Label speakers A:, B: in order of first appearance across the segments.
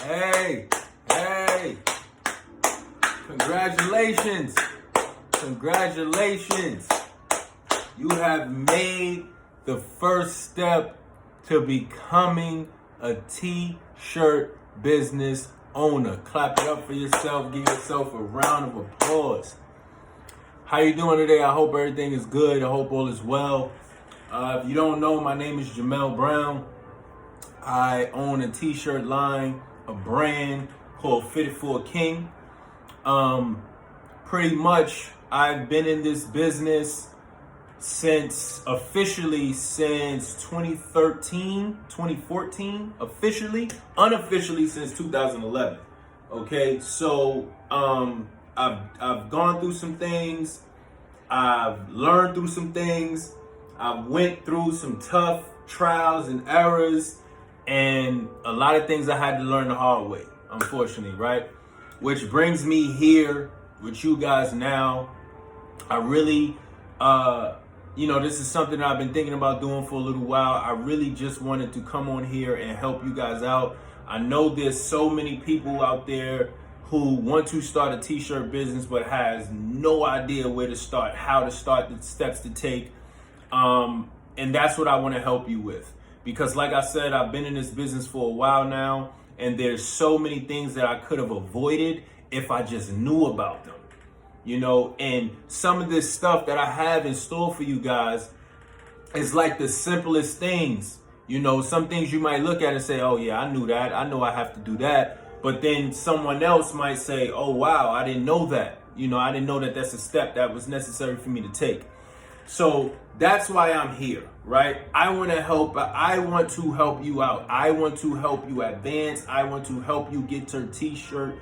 A: Hey, hey, congratulations. Congratulations. You have made the first step to becoming a t-shirt business owner. Clap it up for yourself. Give yourself a round of applause. How you doing today? I hope everything is good. I hope all is well. If you don't know, my name is Jamel Brown. I own a t-shirt line, a brand called Fitted for a King. Pretty much, I've been in this business officially since 2014, officially, unofficially since 2011. Okay, so I've gone through some things, I've learned through some things, I went through some tough trials and errors, and a lot of things I had to learn the hard way, unfortunately, right? Which brings me here with you guys now. I really, this is something that I've been thinking about doing for a little while. I really just wanted to come on here and help you guys out. I know there's so many people out there who want to start a t-shirt business but has no idea where to start, how to start, the steps to take. And that's what I want to help you with. Because like I said, I've been in this business for a while now, and there's so many things that I could have avoided if I just knew about them. And some of this stuff that I have in store for you guys is like the simplest things. Some things you might look at and say, oh yeah, I knew that. I know I have to do that. But then someone else might say, oh wow, I didn't know that. I didn't know that that's a step that was necessary for me to take. So that's why I'm here, right? I want to help you out. I want to help you advance. I want to help you get your t-shirt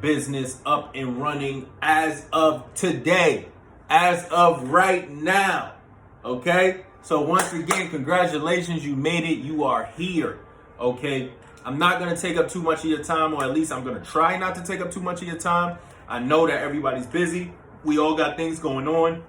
A: business up and running as of today, as of right now. Okay? So once again, congratulations, you made it. You are here. Okay? I'm not going to take up too much of your time, or at least I'm going to try not to take up too much of your time. I know that everybody's busy. We all got things going on.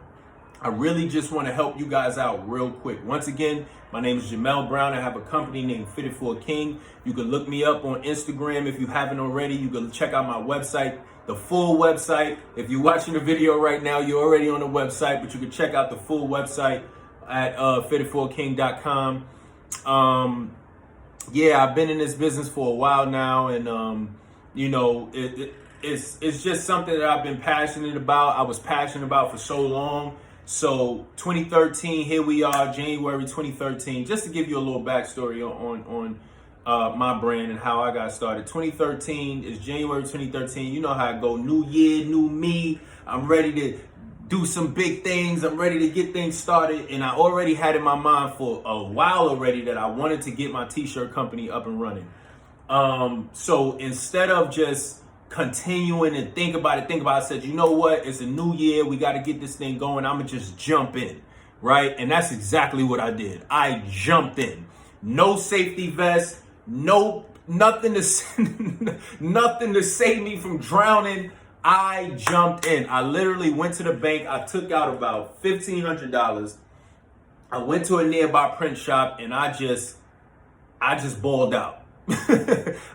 A: I really just want to help you guys out real quick. Once again, my name is Jamel Brown. I have a company named Fitted for a King. You can look me up on Instagram if you haven't already. You can check out my website, the full website. If you're watching the video right now, you're already on the website, but you can check out the full website at fittedforaking.com. I've been in this business for a while now, and it's just something that I've been passionate about. I was passionate about for so long. So 2013, here we are, January 2013. Just to give you a little backstory on my brand and how I got started. 2013 is January 2013. You know how I go. New year, new me. I'm ready to do some big things. I'm ready to get things started. And I already had in my mind for a while already that I wanted to get my t-shirt company up and running. So instead of just continuing and think about it, I said, you know what? It's a new year. We got to get this thing going. I'm going to just jump in, right? And that's exactly what I did. I jumped in. No safety vest, nothing to save me from drowning. I jumped in. I literally went to the bank. I took out about $1,500. I went to a nearby print shop and I just balled out.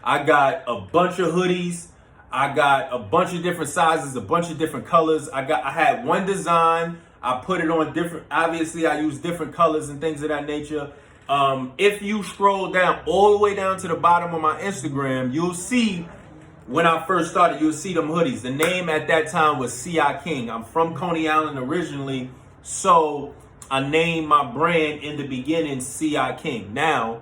A: I got a bunch of hoodies. I got a bunch of different sizes, a bunch of different colors. I had one design. I put it on different, obviously I use different colors and things of that nature. If you scroll down all the way down to the bottom of my Instagram, you'll see when I first started, you'll see them hoodies. The name at that time was C.I. King. I'm from Coney Island originally, so I named my brand in the beginning C.I. King. Now,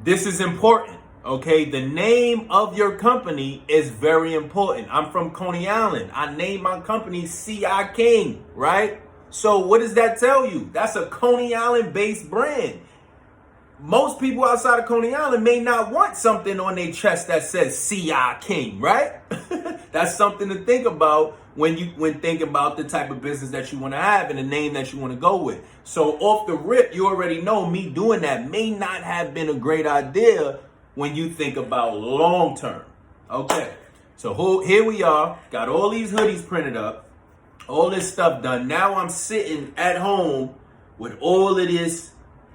A: this is important. Okay, the name of your company is very important. I'm from Coney Island. I named my company C.I. King, right? So what does that tell you? That's a Coney Island-based brand. Most people outside of Coney Island may not want something on their chest that says C.I. King, right? That's something to think about when thinking about the type of business that you want to have and the name that you want to go with. So off the rip, you already know me doing that may not have been a great idea when you think about long term. Okay, so here we are, got all these hoodies printed up, all this stuff done. Now I'm sitting at home with all of this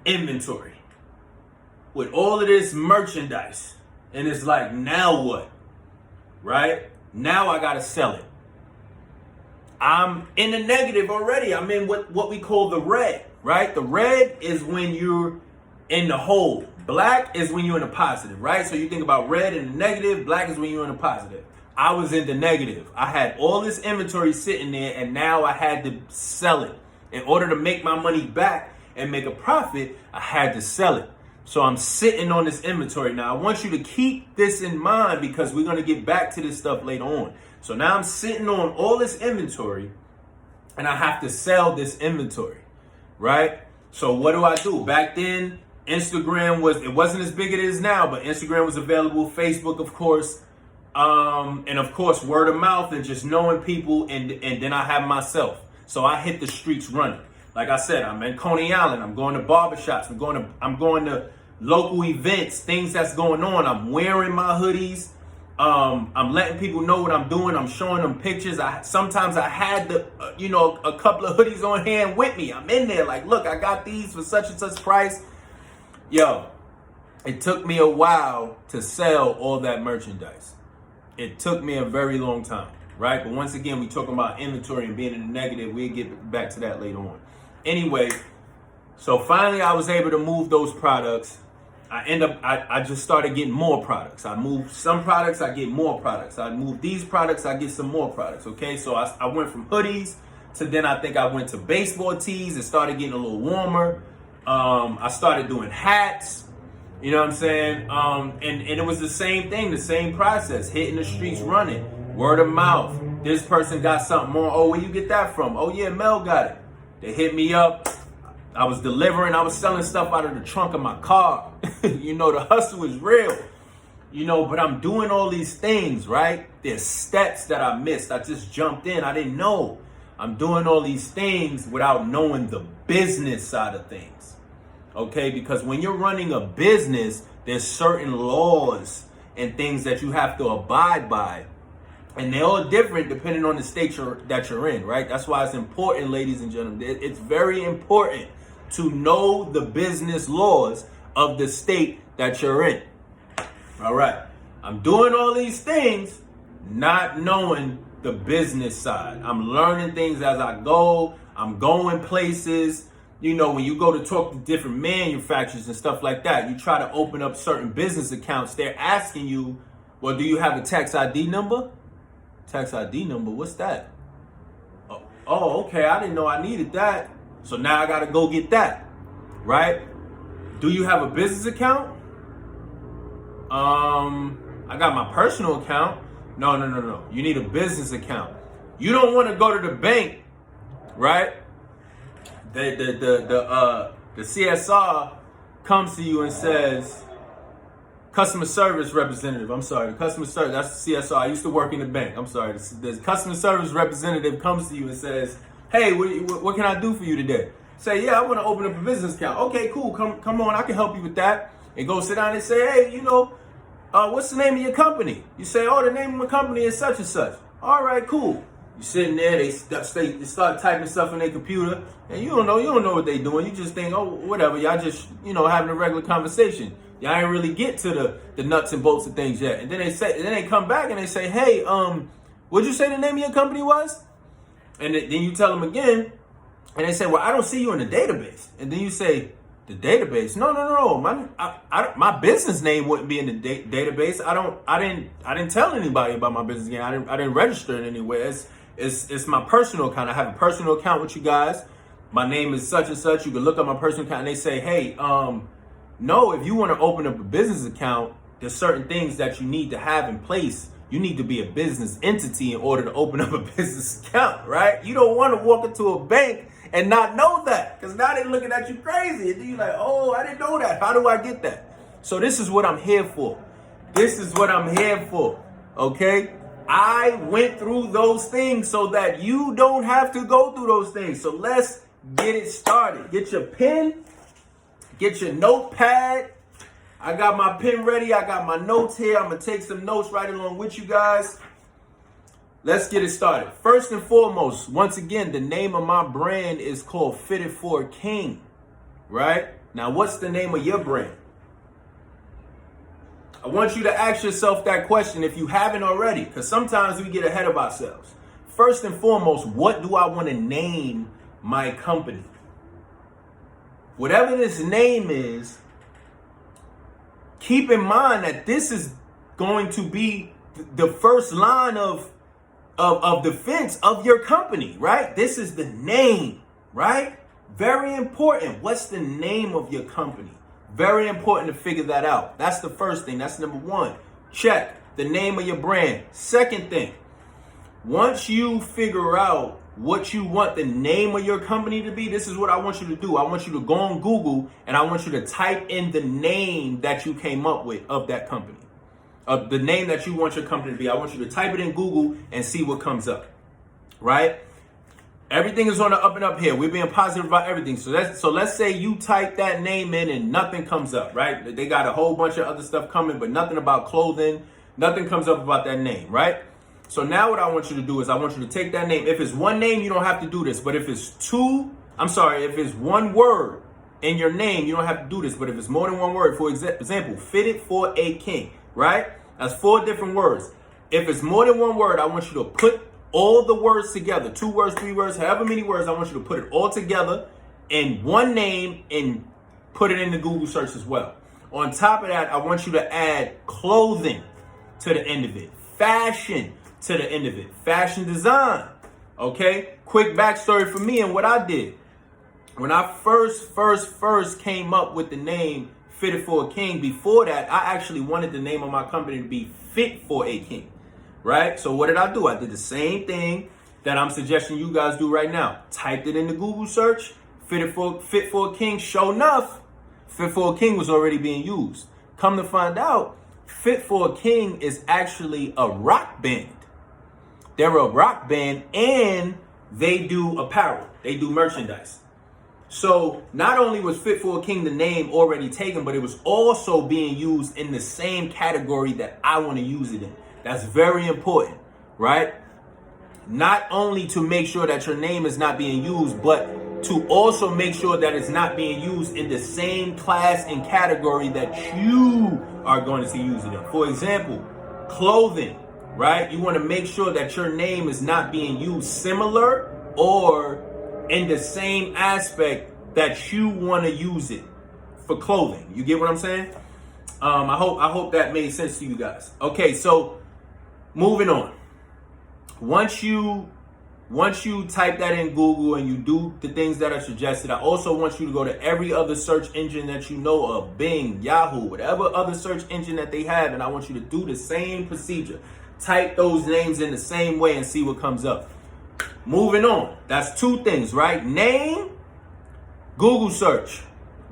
A: inventory, with all of this merchandise. And it's like, now what? Right? Now I gotta sell it. I'm in the negative already. I'm in what we call the red, right? The red is when you're in the hole. Black is when you're in the positive, right? So you think about red and the negative, black is when you're in the positive. I was in the negative. I had all this inventory sitting there, and now I had to sell it. In order to make my money back and make a profit, I had to sell it. So I'm sitting on this inventory. Now, I want you to keep this in mind because we're going to get back to this stuff later on. So now I'm sitting on all this inventory, and I have to sell this inventory, right? So what do? Back then, Instagram wasn't as big as it is now, but Instagram was available, Facebook, of course, and of course, word of mouth and just knowing people, and then I have myself. So I hit the streets running. Like I said, I'm in Coney Island. I'm going to barbershops. I'm going to local events, things that's going on. I'm wearing my hoodies. I'm letting people know what I'm doing. I'm showing them pictures. Sometimes I had a couple of hoodies on hand with me. I'm in there like, look, I got these for such and such price. Yo, it took me a while to sell all that merchandise. It took me a very long time, right? But once again, we talking about inventory and being in the negative. We'll get back to that later on. Anyway, so finally I was able to move those products. I just started getting more products. I moved some products, I get more products. I moved these products, I get some more products, okay? So I went from hoodies to then I think I went to baseball tees. It started getting a little warmer. I started doing hats, you know what I'm saying? And it was the same thing, the same process, hitting the streets running, word of mouth. This person got something more. Oh, where you get that from? Oh yeah, Mel got it. They hit me up. I was delivering. I was selling stuff out of the trunk of my car. You know, the hustle is real. You know, but I'm doing all these things, right? There's steps that I missed. I just jumped in. I didn't know. I'm doing all these things without knowing the business side of things. Okay? Because when you're running a business, there's certain laws and things that you have to abide by. And they're all different depending on the state that you're in, right? That's why it's important, ladies and gentlemen. It's very important to know the business laws of the state that you're in. All right. I'm doing all these things, not knowing the business side. I'm learning things as I go. I'm going places. You know, when you go to talk to different manufacturers and stuff like that, you try to open up certain business accounts. They're asking you, well, do you have a tax ID number? Tax ID number, what's that? Oh, okay, I didn't know I needed that. So now I gotta go get that, right? Do you have a business account? I got my personal account. No. You need a business account. You don't want to go to the bank, right? The CSR comes to you and says, customer service representative. I'm sorry, the customer service. That's the CSR. I used to work in the bank. I'm sorry. The customer service representative comes to you and says, "Hey, what can I do for you today?" Say, "Yeah, I want to open up a business account." Okay, cool. Come on, I can help you with that. And go sit down and say, "Hey, what's the name of your company?" You say, "Oh, the name of my company is such and such." All right, cool. You sitting there, they start typing stuff in their computer, and you don't know what they doing. You just think, oh, whatever. Y'all just having a regular conversation. Y'all ain't really get to the nuts and bolts of things yet. And then they come back and they say, "Hey, what'd you say the name of your company was?" And then you tell them again, and they say, "Well, I don't see you in the database." And then you say, "The database? No. My business name wouldn't be in the database. I didn't tell anybody about my business name. I didn't register it anywhere. It's my personal account. I have a personal account with you guys. My name is such and such. You can look up my personal account." And they say, "Hey, no, if you want to open up a business account, there's certain things that you need to have in place. You need to be a business entity in order to open up a business account, right? You don't want to walk into a bank and not know that, because now they're looking at you crazy. And then you're like, oh, I didn't know that. How do I get that?" So this is what I'm here for. Okay? I went through those things so that you don't have to go through those things. So let's get it started. Get your pen. Get your notepad. I got my pen ready. I got my notes here. I'm going to take some notes right along with you guys. Let's get it started. First and foremost, once again, the name of my brand is called Fitted for a King, right? Now, what's the name of your brand? I want you to ask yourself that question if you haven't already, because sometimes we get ahead of ourselves. First and foremost, what do I want to name my company? Whatever this name is, keep in mind that this is going to be the first line of defense of your company, right? This is the name, right? Very important. What's the name of your company? Very important to figure that out. That's the first thing. That's number one. Check the name of your brand. Second thing, once you figure out what you want the name of your company to be, this is what I want you to do. I want you to go on Google and I want you to type in the name that you came up with of that company. Of the name that you want your company to be. I want you to type it in Google and see what comes up, right? Everything is on the up and up here. We're being positive about everything. So let's say you type that name in and nothing comes up, right? They got a whole bunch of other stuff coming, but nothing about clothing. Nothing comes up about that name, right? So now what I want you to do is I want you to take that name. If it's one name, you don't have to do this. But if it's if it's one word in your name, you don't have to do this. But if it's more than one word, for example, fitted for a king, right? That's 4 different words. If it's more than one word, I want you to put all the words together, 2 words, 3 words, however many words, I want you to put it all together in one name and put it in the Google search as well. On top of that, I want you to add clothing to the end of it, fashion to the end of it, fashion design. Okay, quick backstory for me and what I did. When I first came up with the name Fitted for a King, before that, I actually wanted the name of my company to be Fit for a King. Right? So what did I do? I did the same thing that I'm suggesting you guys do right now. Typed it in the Google search, Fit for a King. Sure enough, Fit for a King was already being used. Come to find out, Fit for a King is actually a rock band. They're a rock band and they do apparel. They do merchandise. So not only was Fit for a King the name already taken, but it was also being used in the same category that I want to use it in. That's very important, right? Not only to make sure that your name is not being used, but to also make sure that it's not being used in the same class and category that you are going to use it in. For example, clothing, right? You want to make sure that your name is not being used similar or in the same aspect that you want to use it for clothing. You get what I'm saying? I hope that made sense to you guys. Okay, so moving on. Once you type that in Google and you do the things that are suggested, I also want you to go to every other search engine that you know of, Bing, Yahoo, whatever other search engine that they have, and I want you to do the same procedure. Type those names in the same way and see what comes up. Moving on. That's 2 things, right? Name, Google search,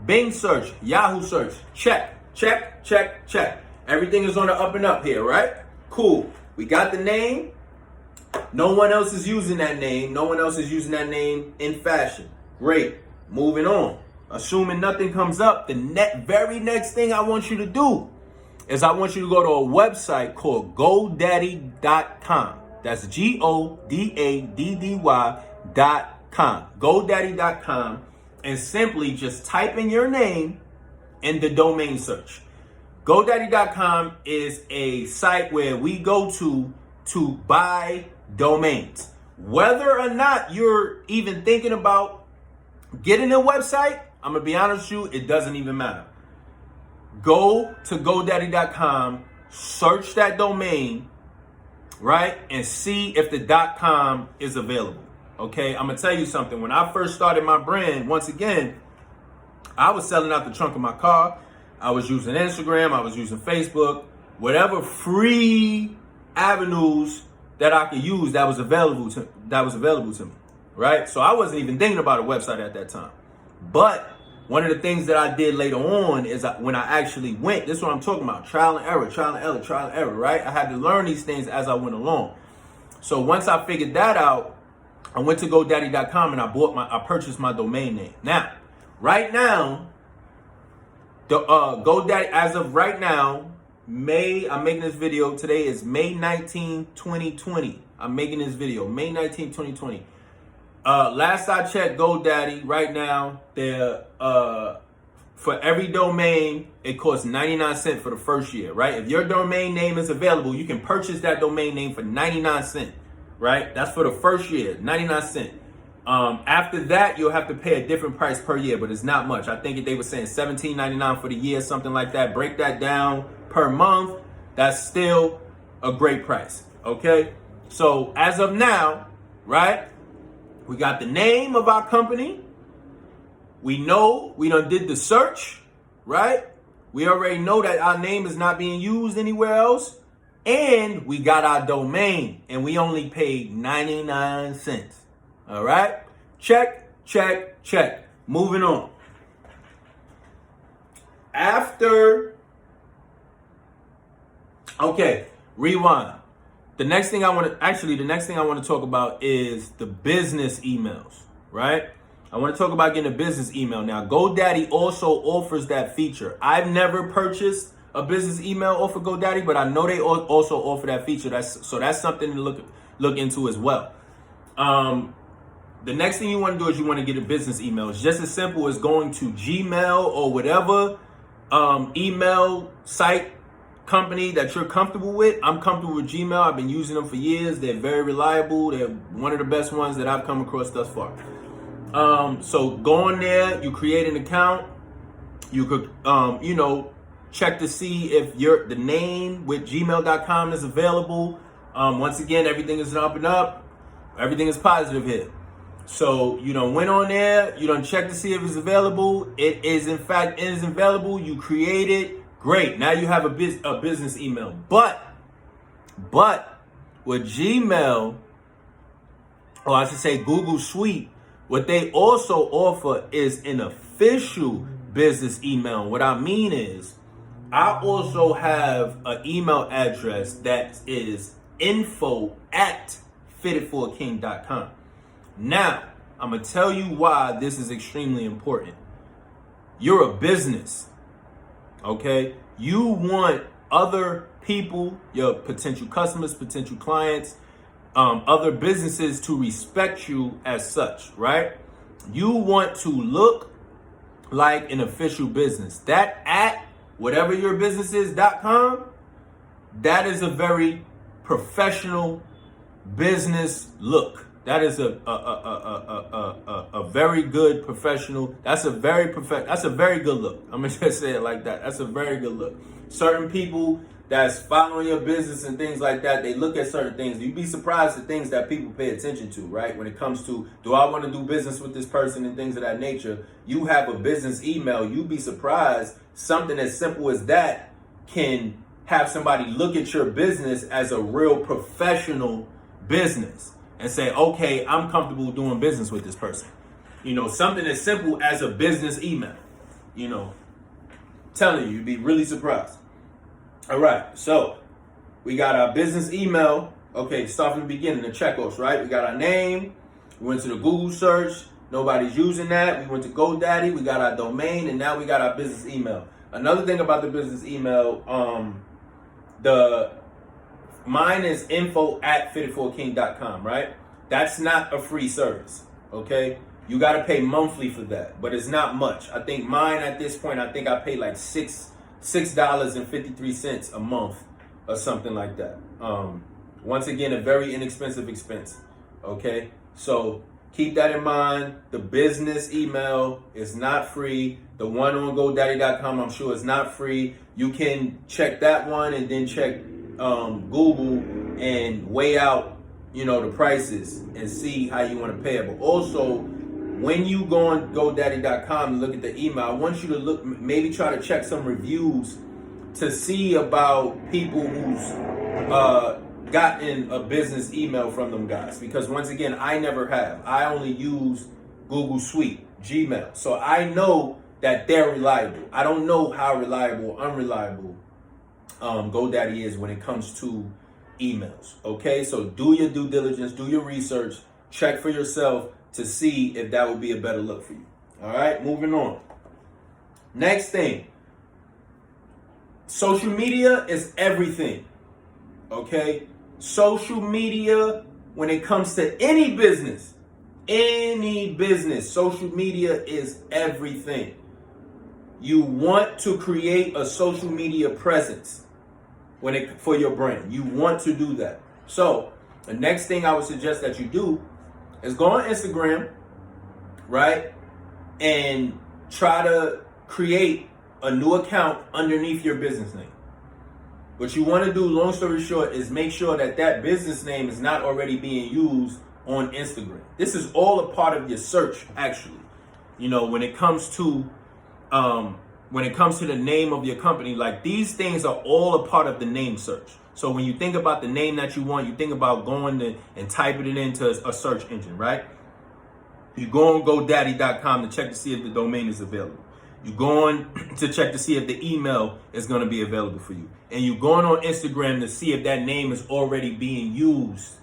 A: Bing search, Yahoo search. Check, check, check, check. Everything is on the up and up here, right? Cool. We got the name. No one else is using that name. No one else is using that name in fashion. Great. Moving on. Assuming nothing comes up, the very next thing I want you to do is I want you to go to a website called GoDaddy.com. That's GoDaddy.com. GoDaddy.com, and simply just type in your name in the domain search. GoDaddy.com is a site where we go to buy domains. Whether or not you're even thinking about getting a website, I'm going to be honest with you, it doesn't even matter. Go to GoDaddy.com, search that domain, right? And see if the .com is available. Okay, I'm going to tell you something. When I first started my brand, once again, I was selling out the trunk of my car. I was using Instagram. I was using Facebook. Whatever free avenues that I could use that was available to me, right? So I wasn't even thinking about a website at that time. But one of the things that I did later on is when I actually went, this is what I'm talking about, trial and error, right? I had to learn these things as I went along. So once I figured that out, I went to GoDaddy.com and I purchased my domain name. Now, right now, the GoDaddy, as of right now, I'm making this video. Today is May 19, 2020. I'm making this video, May 19, 2020. Last I checked, GoDaddy right now, their for every domain, it costs 99 cents for the first year, right? If your domain name is available, you can purchase that domain name for 99 cents, right? That's for the first year, 99 cents. After that, you'll have to pay a different price per year, but it's not much. I think they were saying $17.99 for the year, something like that. Break that down per month. That's still a great price, okay? So as of now, right, we got the name of our company. We know we done did the search, right? We already know that our name is not being used anywhere else. And we got our domain, and we only paid 99 cents. All right? Check, check, check. Moving on. Okay, rewind. The next thing I want to talk about is the business emails, right? I want to talk about getting a business email. Now, GoDaddy also offers that feature. I've never purchased a business email off of GoDaddy, but I know they also offer that feature. That's something to look into as well. The next thing you want to do is you want to get a business email. It's just as simple as going to Gmail or whatever email site company that you're comfortable with. I'm comfortable with Gmail. I've been using them for years. They're very reliable. They're one of the best ones that I've come across thus far. So go on there, you create an account. You could, check to see if the name with gmail.com is available. Once again, everything is up and up. Everything is positive here. So you done went on there, you done check to see if it's available. It is available. You create it. Great. Now you have a business email. But with Gmail, or I should say Google Suite, what they also offer is an official business email. What I mean is, I also have an email address that is info@fitedforaking.com. Now, I'm going to tell you why this is extremely important. You're a business, okay? You want other people, your potential customers, potential clients, other businesses to respect you as such, right? You want to look like an official business. That at whatever your business is.com, that is a very professional business look. That is a very good professional. That's a very good look. I'm gonna just say it like that. That's a very good look. Certain people that's following your business and things like that, they look at certain things. You'd be surprised at things that people pay attention to, right? When it comes to, do I want to do business with this person and things of that nature? You have a business email. You'd be surprised something as simple as that can have somebody look at your business as a real professional business and say, okay, I'm comfortable doing business with this person. Something as simple as a business email. Telling you, you'd be really surprised. All right, so we got our business email. Okay, start from the beginning, the checkouts, right? We got our name. We went to the Google search. Nobody's using that. We went to GoDaddy. We got our domain, and now we got our business email. Another thing about the business email, mine is info@fitedforaking.com, right? That's not a free service, okay? You got to pay monthly for that, but it's not much. I think mine at this point, I pay like $6.53 a month or something like that. Once again, a very inexpensive expense, okay? So keep that in mind. The business email is not free. The one on GoDaddy.com, I'm sure, is not free. You can check that one and then check Google and weigh out, the prices and see how you want to pay it. But also, when you go on GoDaddy.com and look at the email, I want you to maybe try to check some reviews to see about people who's gotten a business email from them guys. Because once again, I never have. I only use Google Suite, Gmail. So I know that they're reliable. I don't know how reliable or unreliable GoDaddy is when it comes to emails. Okay, so do your due diligence, do your research, check for yourself to see if that would be a better look for you. All right, moving on. Next thing, social media is everything. Okay, social media, when it comes to any business, social media is everything. you want to create a social media presence for your brand. You want to do that. So the next thing I would suggest that you do is go on Instagram, right? And try to create a new account underneath your business name. What you want to do, long story short, is make sure that that business name is not already being used on Instagram. This is all a part of your search, actually. You know, when it comes to the name of your company, like these things are all a part of the name search. So when you think about the name that you want, you think about going and typing it into a search engine, right? You go on GoDaddy.com to check to see if the domain is available. You go on to check to see if the email is going to be available for you. And you going on Instagram to see if that name is already being used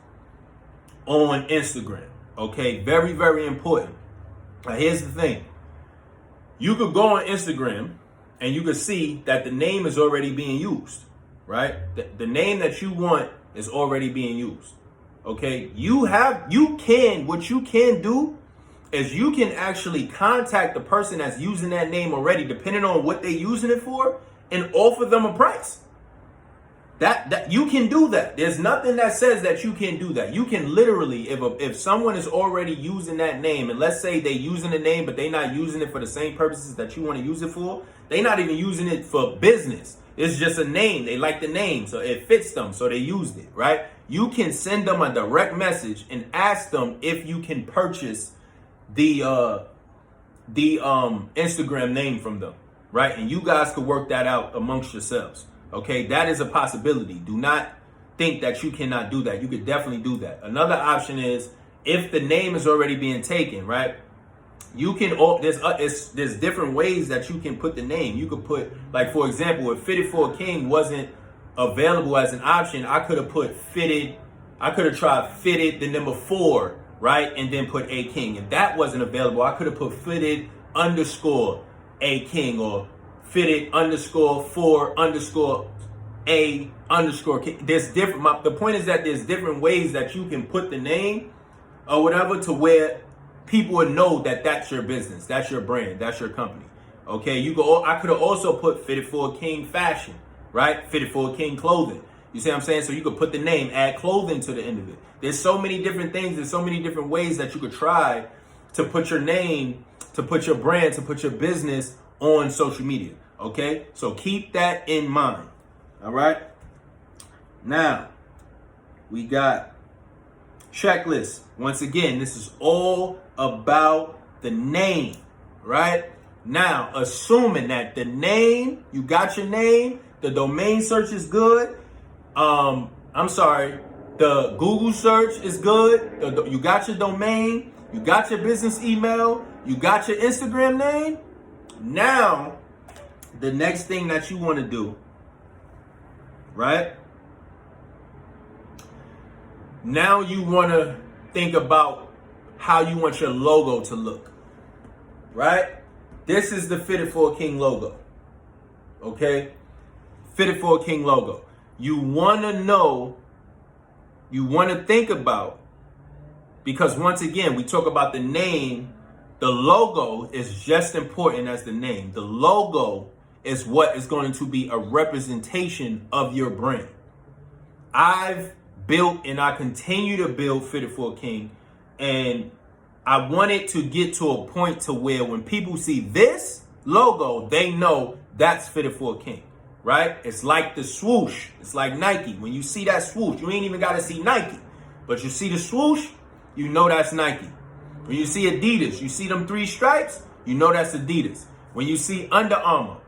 A: on Instagram. Okay, very, very important. Now, here's the thing. You could go on Instagram and you could see that the name is already being used, right? The name that you want is already being used. Okay, what you can do is you can actually contact the person that's using that name already, depending on what they're using it for, and offer them a price. That you can do that. There's nothing that says that you can't do that. You can literally, if someone is already using that name, and let's say they're using the name, but they're not using it for the same purposes that you want to use it for, they're not even using it for business. It's just a name. They like the name, so it fits them, so they used it, right? You can send them a direct message and ask them if you can purchase the Instagram name from them, right? And you guys could work that out amongst yourselves. Okay, that is a possibility. Do not think that you cannot do that. You could definitely do that. Another option is if the name is already being taken, right? You can there's different ways that you can put the name. You could put, like, for example, if Fitted for a King wasn't available as an option, I could have put Fitted. I could have tried Fitted the number 4, right, and then put A King. If that wasn't available, I could have put Fitted _ A King or Fitted _ 4 _ A _ King. There's different. The point is that there's different ways that you can put the name or whatever to where people would know that that's your business, that's your brand, that's your company. Okay, I could have also put Fitted for a King Fashion, right? Fitted for a King Clothing. You see what I'm saying? So you could put the name, add clothing to the end of it. There's so many different things. There's so many different ways that you could try to put your name, to put your brand, to put your business on social media. Okay, so keep that in mind. All right. Now we got checklist. Once again, this is all about the name, right? Now, assuming that the name, you got your name, the domain search is good. The Google search is good. You got your domain, you got your business email, you got your Instagram name. Now, the next thing that you want to do, right? Now you want to think about how you want your logo to look, right? This is the Fitted for a King logo, okay? Fitted for a King logo. You want to know, you want to think about, because once again, we talk about the name. The logo is just important as the name. The logo is what is going to be a representation of your brand. I've built and I continue to build Fitted for a King, and I want it to get to a point to where when people see this logo, they know that's Fitted for a King, right? It's like the swoosh. It's like Nike. When you see that swoosh, you ain't even got to see Nike, but you see the swoosh, you know that's Nike. When you see Adidas, you see them 3 stripes, you know that's Adidas. When you see Under Armour,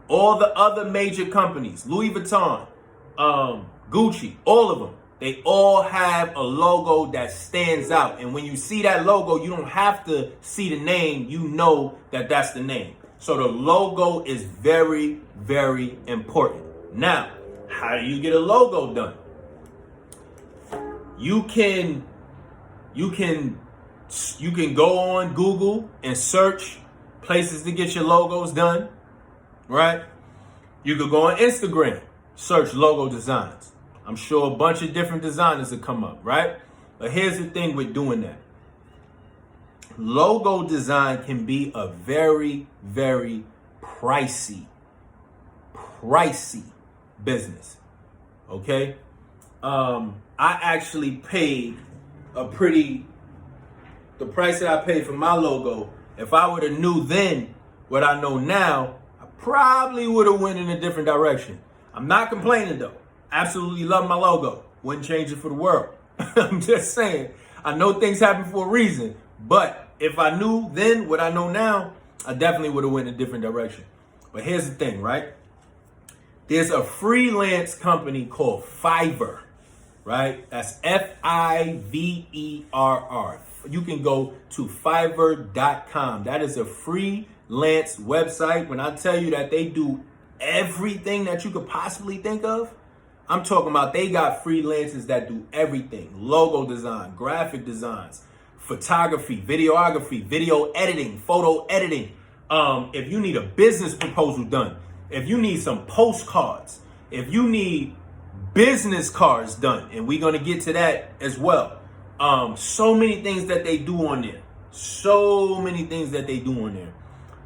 A: all the other major companies, Louis Vuitton, Gucci, all of them, they all have a logo that stands out. And when you see that logo, you don't have to see the name. You know that that's the name. So the logo is very, very important. Now, how do you get a logo done? You can go on Google and search places to get your logos done, right? You could go on Instagram, search logo designs. I'm sure a bunch of different designers will come up, right? But here's the thing with doing that. Logo design can be a very, very pricey business. Okay. I actually paid the price that I paid for my logo. If I would have knew then what I know now, I probably would have went in a different direction. I'm not complaining though. Absolutely love my logo. Wouldn't change it for the world. I'm just saying, I know things happen for a reason, but if I knew then what I know now, I definitely would have went in a different direction. But here's the thing, right? There's a freelance company called Fiverr, right? That's Fiverr. You can go to Fiverr.com. That is a freelance website. When I tell you that they do everything that you could possibly think of, I'm talking about they got freelancers that do everything. Logo design, graphic designs, photography, videography, video editing, photo editing. If you need a business proposal done, if you need some postcards, if you need business cards done, and we're going to get to that as well. So many things that they do on there.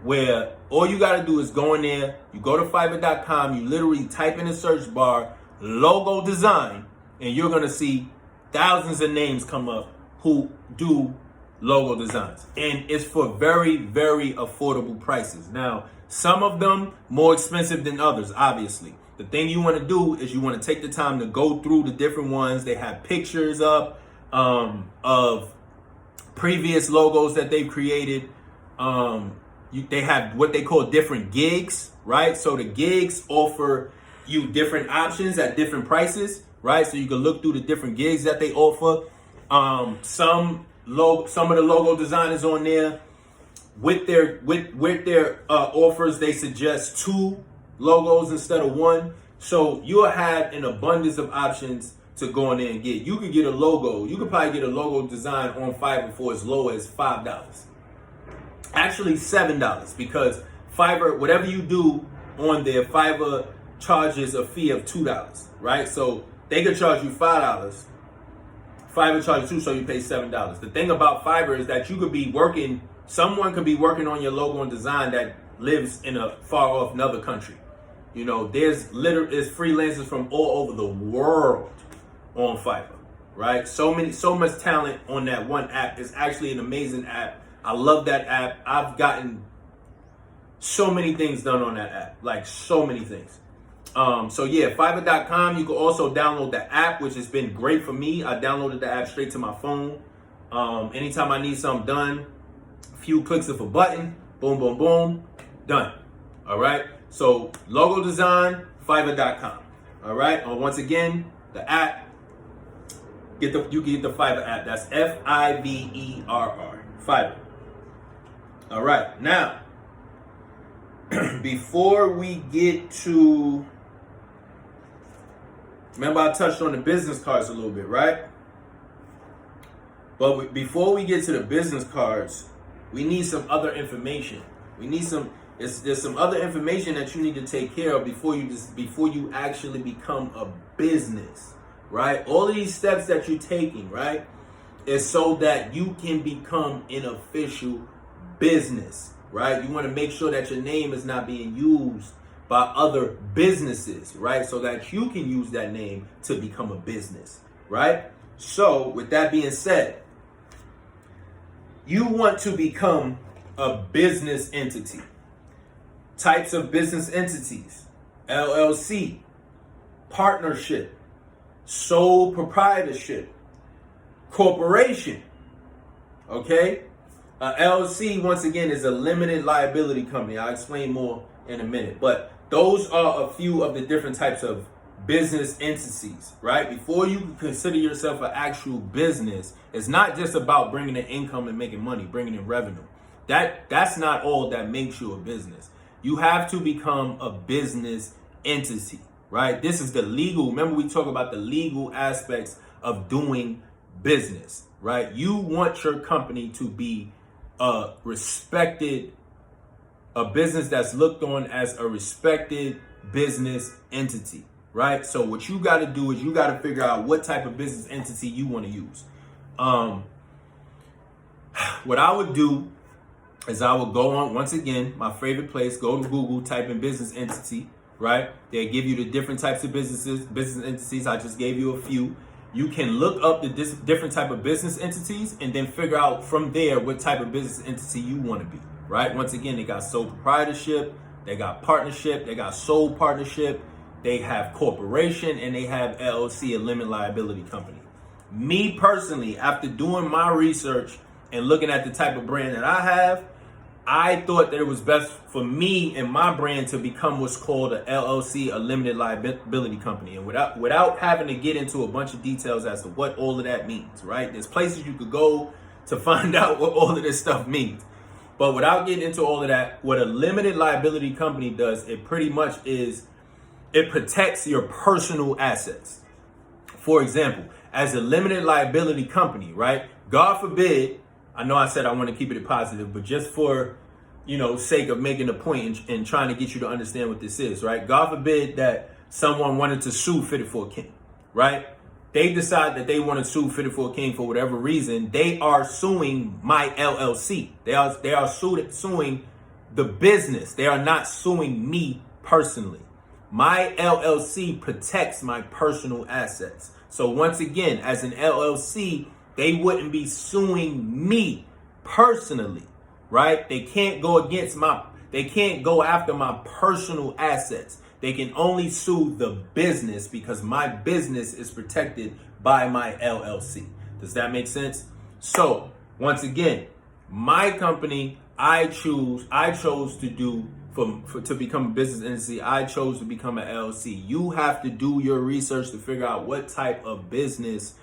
A: Where all you got to do is go in there, you go to Fiverr.com, you literally type in the search bar, logo design, and you're going to see thousands of names come up who do logo designs. And it's for very, very affordable prices. Now, some of them more expensive than others, obviously. The thing you want to do is you want to take the time to go through the different ones. They have pictures up of previous logos that they've created. They have what they call different gigs, right? So the gigs offer you different options at different prices, right? So you can look through the different gigs that they offer. Some of the logo designers on there with their offers, they suggest 2 logos instead of 1. So you'll have an abundance of options to go in there and get. You could get a logo. You could probably get a logo design on Fiverr for as low as $5. Actually $7, because Fiverr, whatever you do on there, Fiverr charges a fee of $2, right? So they could charge you $5. Fiverr charges $2, so you pay $7. The thing about Fiverr is that you could be working, someone could be working on your logo and design that lives in a far off another country. You know, there's freelancers from all over the world on Fiverr, right? So much talent on that one app. It's actually an amazing app. I love that app. I've gotten so many things done on that app, like so many things. So yeah, Fiverr.com. You can also download the app, which has been great for me. I downloaded the app straight to my phone. Anytime I need something done, a few clicks of a button, boom, boom, boom, done. All right. So logo design, Fiverr.com. All right. Once again, the app. You can get the Fiverr app. That's Fiverr. Fiverr. All right. Now, before we get to, remember I touched on the business cards a little bit, right? But before we get to the business cards, we need some other information. There's some other information that you need to take care of before you actually become a business, right? All of these steps that you're taking, right, is so that you can become an official business, right? You want to make sure that your name is not being used by other businesses, right? So that you can use that name to become a business, right? So with that being said, you want to become a business entity. Types of business entities: LLC, partnership, sole proprietorship, corporation. Okay? LLC, once again, is a limited liability company. I'll explain more in a minute. But those are a few of the different types of business entities, right? Before you consider yourself an actual business, it's not just about bringing in income and making money, bringing in revenue. That's not all that makes you a business. You have to become a business entity, right? This is the legal. Remember, we talk about the legal aspects of doing business, right? You want your company to be a business that's looked on as a respected business entity, right? So what you got to do is you got to figure out what type of business entity you want to use. What I would do is I will go on, once again, my favorite place, go to Google, type in business entity, right? They give you the different types of business entities. I just gave you a few. You can look up the different type of business entities and then figure out from there what type of business entity you want to be, right? Once again, they got sole proprietorship, they got partnership, they got sole partnership, they have corporation, and they have LLC, a limited liability company. Me personally, after doing my research and looking at the type of brand that I have, I thought that it was best for me and my brand to become what's called a LLC, a limited liability company. And without having to get into a bunch of details as to what all of that means, right? There's places you could go to find out what all of this stuff means. But without getting into all of that, what a limited liability company does, it pretty much is, it protects your personal assets. For example, as a limited liability company, right? God forbid, I know I said I want to keep it positive, but just for, sake of making a point and trying to get you to understand what this is, right? God forbid that someone wanted to sue Fitted for a King, right? They decide that they want to sue Fitted for a King for whatever reason. They are suing my LLC. They are suing the business. They are not suing me personally. My LLC protects my personal assets. So once again, as an LLC, they wouldn't be suing me personally, right? They can't go after my personal assets. They can only sue the business because my business is protected by my LLC. Does that make sense? So once again, my company, I chose to become a business entity. I chose to become an LLC. You have to do your research to figure out what type of business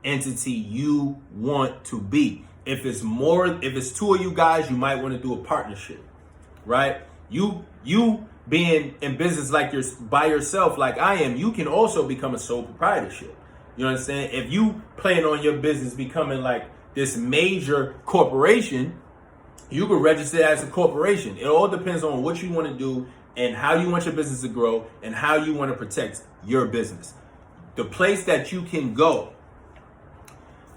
A: entity you want to be. If it's two of you guys, you might want to do a partnership, right? You being in business like you're by yourself, like I am, you can also become a sole proprietorship. You understand? If you plan on your business becoming like this major corporation, you can register as a corporation. It all depends on what you want to do and how you want your business to grow and how you want to protect your business. The place that you can go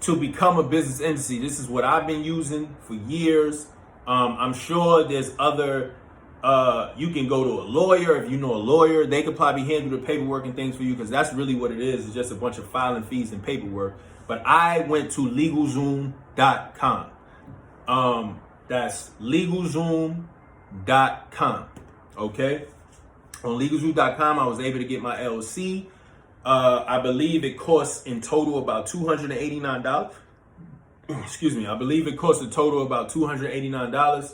A: to become a business entity, this is what I've been using for years. I'm sure there's other, you can go to a lawyer. If you know a lawyer, they could probably handle the paperwork and things for you because that's really what it is. It's just a bunch of filing fees and paperwork. But I went to LegalZoom.com. That's LegalZoom.com. Okay? On LegalZoom.com, I was able to get my LLC. I believe it costs in total about $289. Excuse me. I believe it costs a total about $289.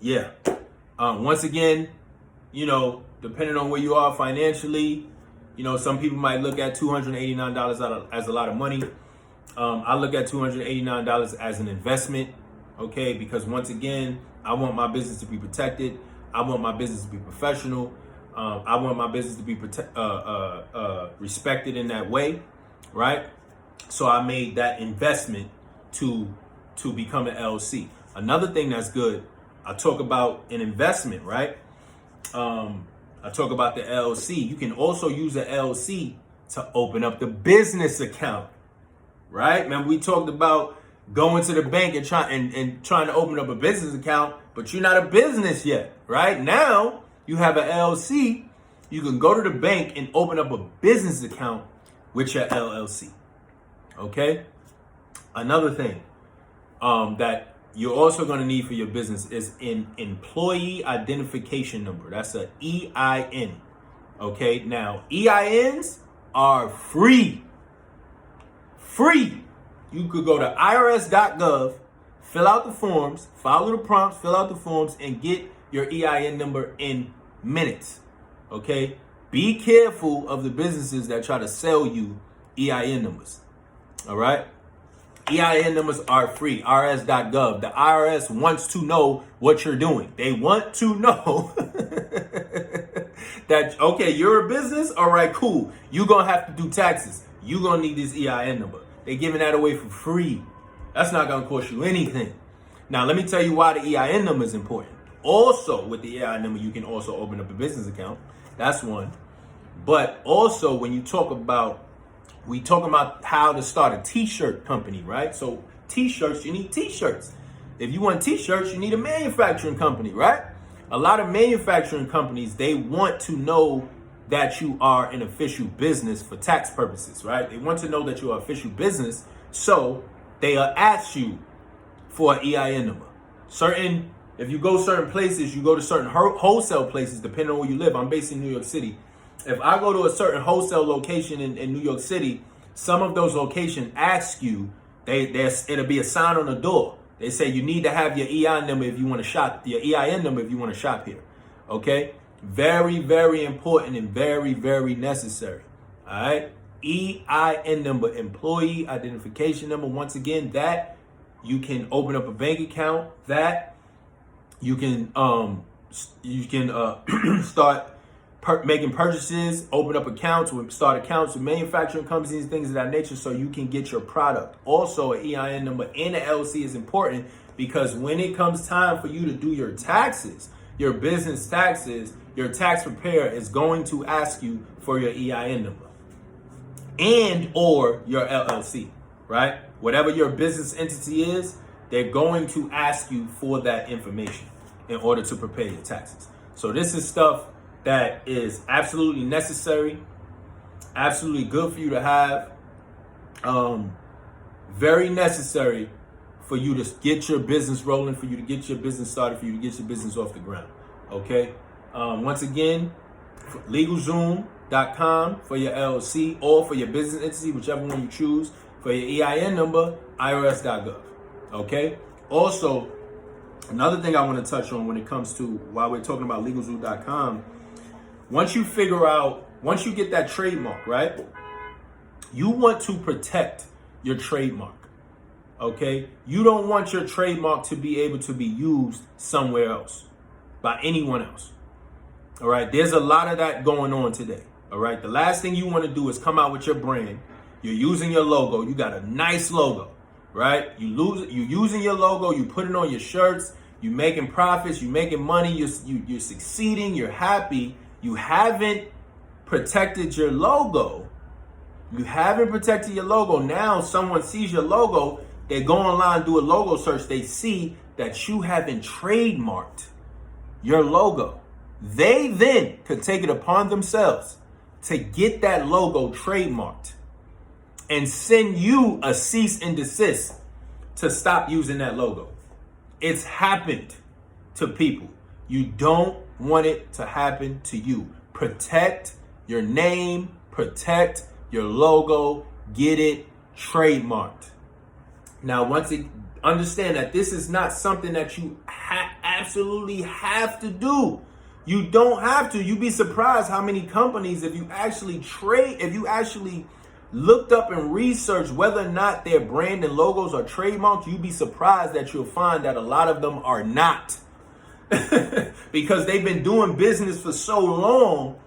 A: Yeah. Once again, depending on where you are financially, some people might look at $289 as a lot of money. I look at $289 as an investment, okay? Because once again, I want my business to be protected. I want my business to be professional. I want my business to be respected in that way, right? So I made that investment to become an LLC. Another thing that's good, I talk about an investment, right? I talk about the LLC. You can also use the LLC to open up the business account, right? Remember we talked about going to the bank and trying to open up a business account, but you're not a business yet, right? Now you have an LLC. You can go to the bank and open up a business account with your LLC. Okay. Another thing that you're also going to need for your business is an employee identification number. That's a EIN. Okay. Now EINs are free. Free. You could go to irs.gov, fill out the forms, follow the prompts, fill out the forms, and get your EIN number in minutes. Okay? Be careful of the businesses that try to sell you EIN numbers. All right? EIN numbers are free. irs.gov. The IRS wants to know what you're doing. They want to know that, okay, you're a business? All right, cool. You're going to have to do taxes. You're going to need this EIN number. They're giving that away for free. That's not going to cost you anything. Now, let me tell you why the EIN number is important. Also, with the EIN number, you can also open up a business account. That's one. But also, when we talk about how to start a t-shirt company, right? So t-shirts, you need t-shirts. If you want t-shirts, you need a manufacturing company, right? A lot of manufacturing companies, they want to know that you are an official business for tax purposes, right? They want to know that you are official business, so they'll ask you for an EIN number. If you go certain places, you go to certain wholesale places, depending on where you live. I'm based in New York City. If I go to a certain wholesale location in New York City, some of those locations ask you, it'll be a sign on the door. They say you need to have your EIN number if you want to shop, your EIN number if you want to shop here. Okay? Very, very important and very, very necessary. All right? EIN number, employee identification number. Once again, that you can open up a bank account. That you can start making purchases, open up accounts, start accounts with manufacturing companies, things of that nature, so you can get your product. Also, an EIN number and an LLC is important because when it comes time for you to do your taxes, your business taxes, your tax preparer is going to ask you for your EIN number and or your LLC, right? Whatever your business entity is, they're going to ask you for that information in order to prepare your taxes. So this is stuff that is absolutely necessary, absolutely good for you to have, very necessary for you to get your business rolling, for you to get your business started, for you to get your business off the ground, okay? Once again, LegalZoom.com for your LLC or for your business entity, whichever one you choose. For your EIN number, IRS.gov, okay? Also, another thing I want to touch on when it comes to, while we're talking about LegalZoom.com, once you get that trademark, right? You want to protect your trademark, okay? You don't want your trademark to be able to be used somewhere else by anyone else, all right? There's a lot of that going on today, all right? The last thing you want to do is come out with your brand. You're using your logo. You got a nice logo, right? You're using your logo. You put it on your shirts. You're making profits. You're making money. You're succeeding. You're happy. You haven't protected your logo. You haven't protected your logo. Now someone sees your logo. They go online, do a logo search. They see that you haven't trademarked your logo. They then could take it upon themselves to get that logo trademarked and send you a cease and desist to stop using that logo. It's happened to people. You don't want it to happen to you. Protect your name, protect your logo, get it trademarked. Now, understand that this is not something that you absolutely have to do. You don't have to. You'd be surprised how many companies, if you actually looked up and researched whether or not their brand and logos are trademarked, you'd be surprised that you'll find that a lot of them are not. Because they've been doing business for so long,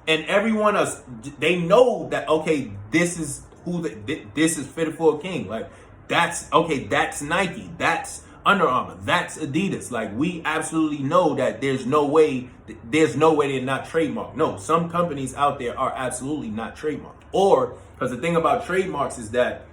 A: and everyone else, they know that, okay, this is this is Fit for a King. Like, that's Nike, that's Under Armour, that's Adidas. Like, we absolutely know that there's no way they're not trademarked. No, some companies out there are absolutely not trademarked. Or, because the thing about trademarks is that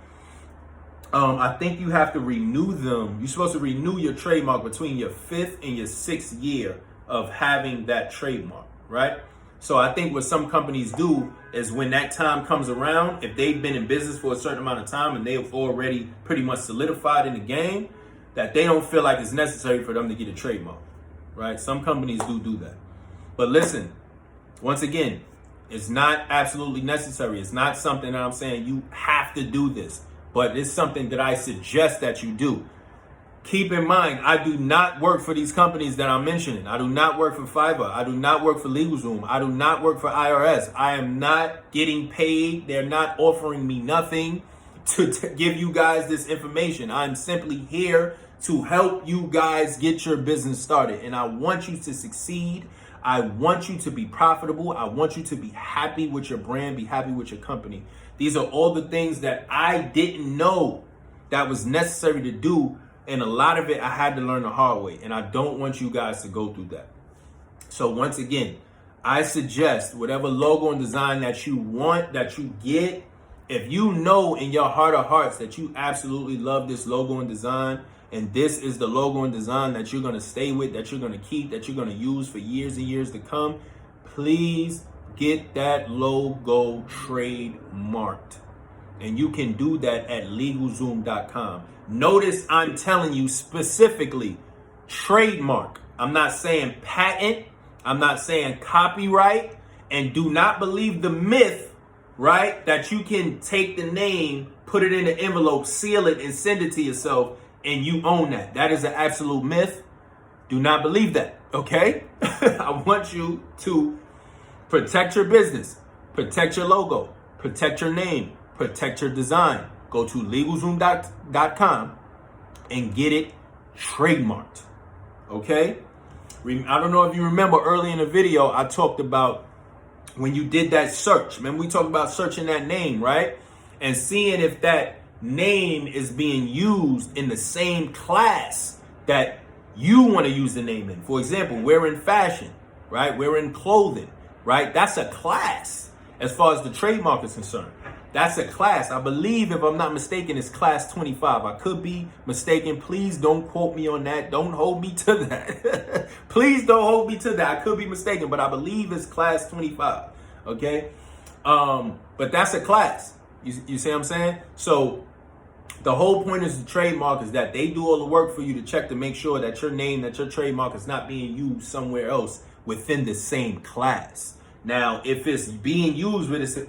A: I think you have to renew them. You're supposed to renew your trademark between your 5th and your 6th year of having that trademark, right? So I think what some companies do is when that time comes around, if they've been in business for a certain amount of time and they've already pretty much solidified in the game, that they don't feel like it's necessary for them to get a trademark, right? Some companies do that. But listen, once again, it's not absolutely necessary. It's not something that I'm saying you have to do this, but it's something that I suggest that you do. Keep in mind, I do not work for these companies that I'm mentioning. I do not work for Fiverr. I do not work for LegalZoom. I do not work for IRS. I am not getting paid. They're not offering me nothing to give you guys this information. I'm simply here to help you guys get your business started. And I want you to succeed. I want you to be profitable. I want you to be happy with your brand, be happy with your company. These are all the things that I didn't know that was necessary to do. And a lot of it I had to learn the hard way. And I don't want you guys to go through that. So once again, I suggest whatever logo and design that you want, that you get, If you know in your heart of hearts that you absolutely love this logo and design, and this is the logo and design that you're going to stay with, that you're going to keep, that you're going to use for years and years to come, please get that logo trademarked. And you can do that at LegalZoom.com. Notice I'm telling you specifically trademark. I'm not saying patent. I'm not saying copyright. And do not believe the myth, right, that you can take the name, put it in an envelope, seal it, and send it to yourself, and you own that. That is an absolute myth. Do not believe that, okay? I want you to protect your business, protect your logo, protect your name, protect your design. Go to LegalZoom.com and get it trademarked, okay? I don't know if you remember early in the video, I talked about when you did that search. Remember we talked about searching that name, right? And seeing if that name is being used in the same class that you want to use the name in. For example, we're in fashion, right? We're in clothing, right? That's a class as far as the trademark is concerned. That's a class. I believe, if I'm not mistaken, it's class 25. I could be mistaken. Please don't quote me on that. Don't hold me to that. Please don't hold me to that. I could be mistaken, but I believe it's class 25. Okay? But that's a class. You see what I'm saying? So the whole point is the trademark is that they do all the work for you to check to make sure that your name, that your trademark is not being used somewhere else within the same class. Now, if it's being used with it,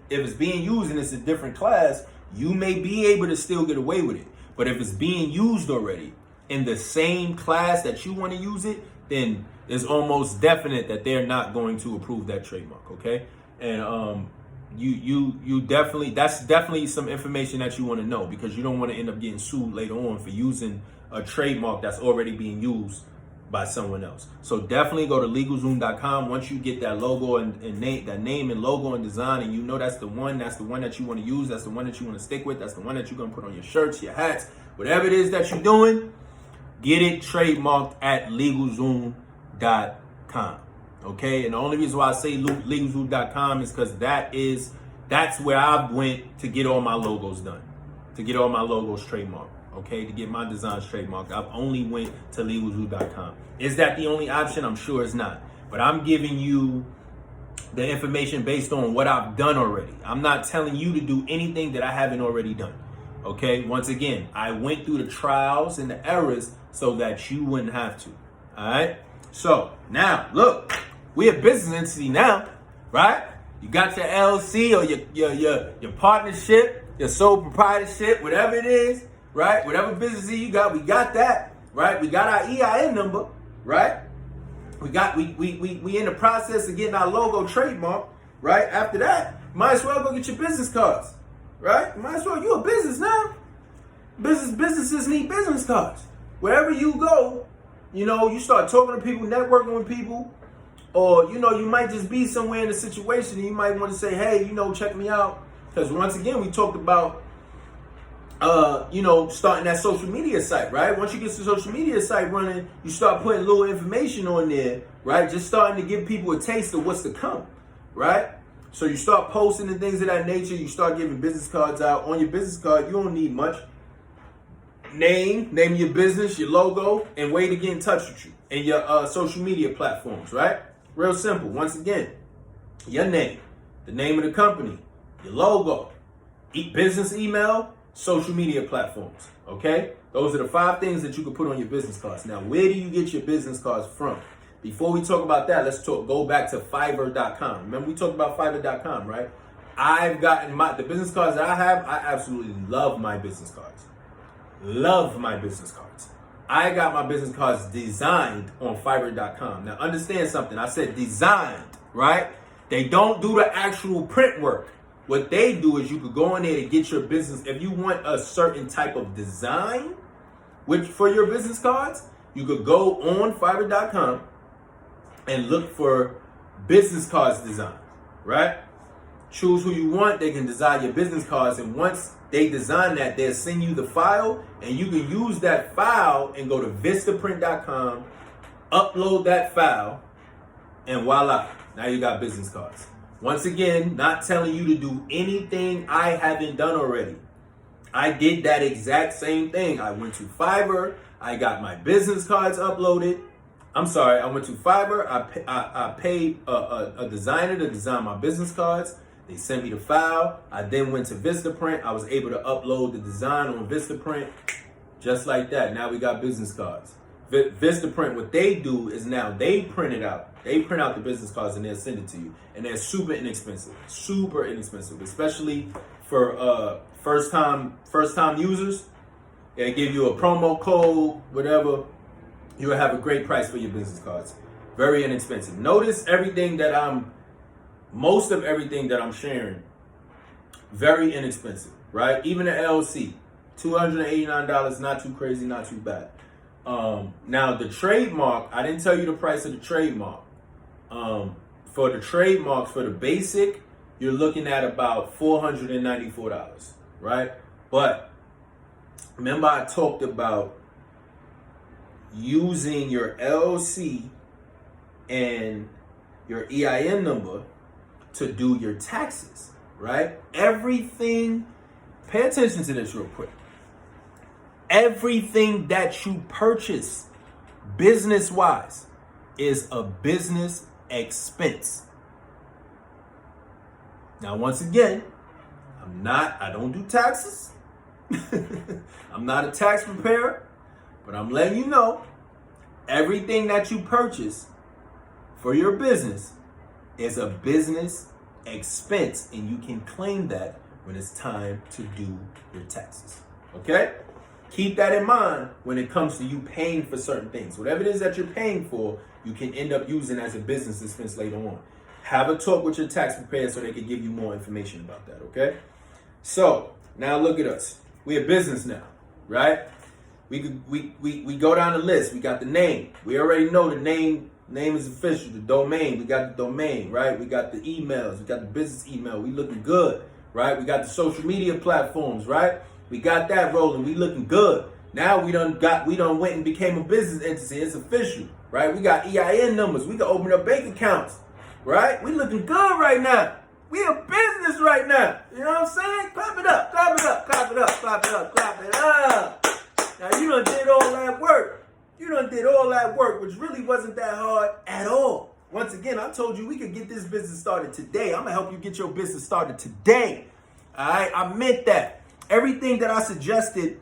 A: if it's being used and it's a different class, you may be able to still get away with it. But if it's being used already in the same class that you want to use it, then it's almost definite that they're not going to approve that trademark. Okay, and you definitely, that's definitely some information that you want to know, because you don't want to end up getting sued later on for using a trademark that's already being used by someone else. So definitely go to LegalZoom.com. Once you get that logo and name, that name and logo and design, and you know that's the one that you want to use, that's the one that you want to stick with, that's the one that you're going to put on your shirts, your hats, whatever it is that you're doing, get it trademarked at LegalZoom.com. Okay, and the only reason why I say LegalZoom.com is because that's where I went to get all my logos done, to get all my logos trademarked. Okay, to get my designs trademarked, I've only went to LegalZoom.com. Is that the only option? I'm sure it's not. But I'm giving you the information based on what I've done already. I'm not telling you to do anything that I haven't already done. Okay, once again, I went through the trials and the errors so that you wouldn't have to. All right, so now look, we're a business entity now, right? You got your LLC or your partnership, your sole proprietorship, whatever it is. Right? Whatever business you got, we got that, right? We got our EIN number, right? We in the process of getting our logo trademark, right? After that, might as well go get your business cards, right? Might as well, you a business now. Businesses need business cards. Wherever you go, you start talking to people, networking with people, or, you might just be somewhere in a situation and you might want to say, hey, check me out. Because once again, we talked about starting that social media site, right? Once you get the social media site running, you start putting little information on there, right? Just starting to give people a taste of what's to come, right? So you start posting and things of that nature. You start giving business cards out. On your business card, you don't need much. Name of your business, your logo, and way to get in touch with you. And your social media platforms, right? Real simple. Once again, your name, the name of the company, your logo, business email, social media platforms, okay? Those are the 5 things that you can put on your business cards. Now, where do you get your business cards from? Before we talk about that, let's go back to Fiverr.com. Remember we talked about Fiverr.com, right? I've gotten the business cards that I have. I absolutely love my business cards. Love my business cards. I got my business cards designed on Fiverr.com. Now, understand something. I said designed, right? They don't do the actual print work. What they do is you could go in there to get your business. If you want a certain type of design for your business cards, you could go on Fiverr.com and look for business cards design, right? Choose who you want. They can design your business cards. And once they design that, they'll send you the file. And you can use that file and go to Vistaprint.com, upload that file, and voila, now you got business cards. Once again, not telling you to do anything I haven't done already. I did that exact same thing. I went to Fiverr. I got my business cards uploaded. I'm sorry, I went to Fiverr. I paid a designer to design my business cards. They sent me the file. I then went to Vistaprint. I was able to upload the design on Vistaprint. Just like that. Now we got business cards. Vistaprint, what they do is now they print it out. They print out the business cards and they'll send it to you. And they're super inexpensive. Super inexpensive. Especially for first time users. They give you a promo code, whatever. You'll have a great price for your business cards. Very inexpensive. Notice most of everything that I'm sharing, very inexpensive, right? Even the LLC, $289, not too crazy, not too bad. Now the trademark, I didn't tell you the price of the trademark. For the trademarks, for the basic, you're looking at about $494, right? But remember I talked about using your LLC and your EIN number to do your taxes, right? Everything, pay attention to this real quick. Everything that you purchase business-wise is a business expense. Now, once again, I don't do taxes. I'm not a tax preparer, but I'm letting you know everything that you purchase for your business is a business expense, and you can claim that when it's time to do your taxes. Okay? Keep that in mind when it comes to you paying for certain things. Whatever it is that you're paying for, you can end up using as a business expense later on. Have a talk with your tax preparer so they can give you more information about that, okay? So, now look at us. We're a business now, right? We go down the list. We got the name. We already know the name. Name is official. The domain. We got the domain, right? We got the emails. We got the business email. We looking good, right? We got the social media platforms, right? We got that rolling. We looking good. Now we done went and became a business entity. It's official, right? We got EIN numbers. We can open up bank accounts, right? We looking good right now. We a business right now. You know what I'm saying? Clap it up, clap it up, clap it up, clap it up, clap it up. Now you done did all that work. You done did all that work, which really wasn't that hard at all. Once again, I told you we could get this business started today. I'm gonna help you get your business started today. All right, I meant that. Everything that I suggested,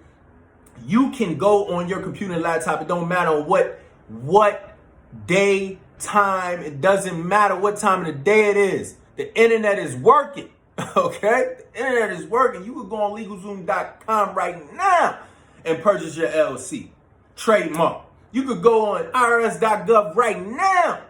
A: you can go on your computer and laptop. It don't matter what day, time. It doesn't matter what time of the day it is. The internet is working, okay? The internet is working. You can go on LegalZoom.com right now and purchase your LLC, trademark. You could go on IRS.gov right now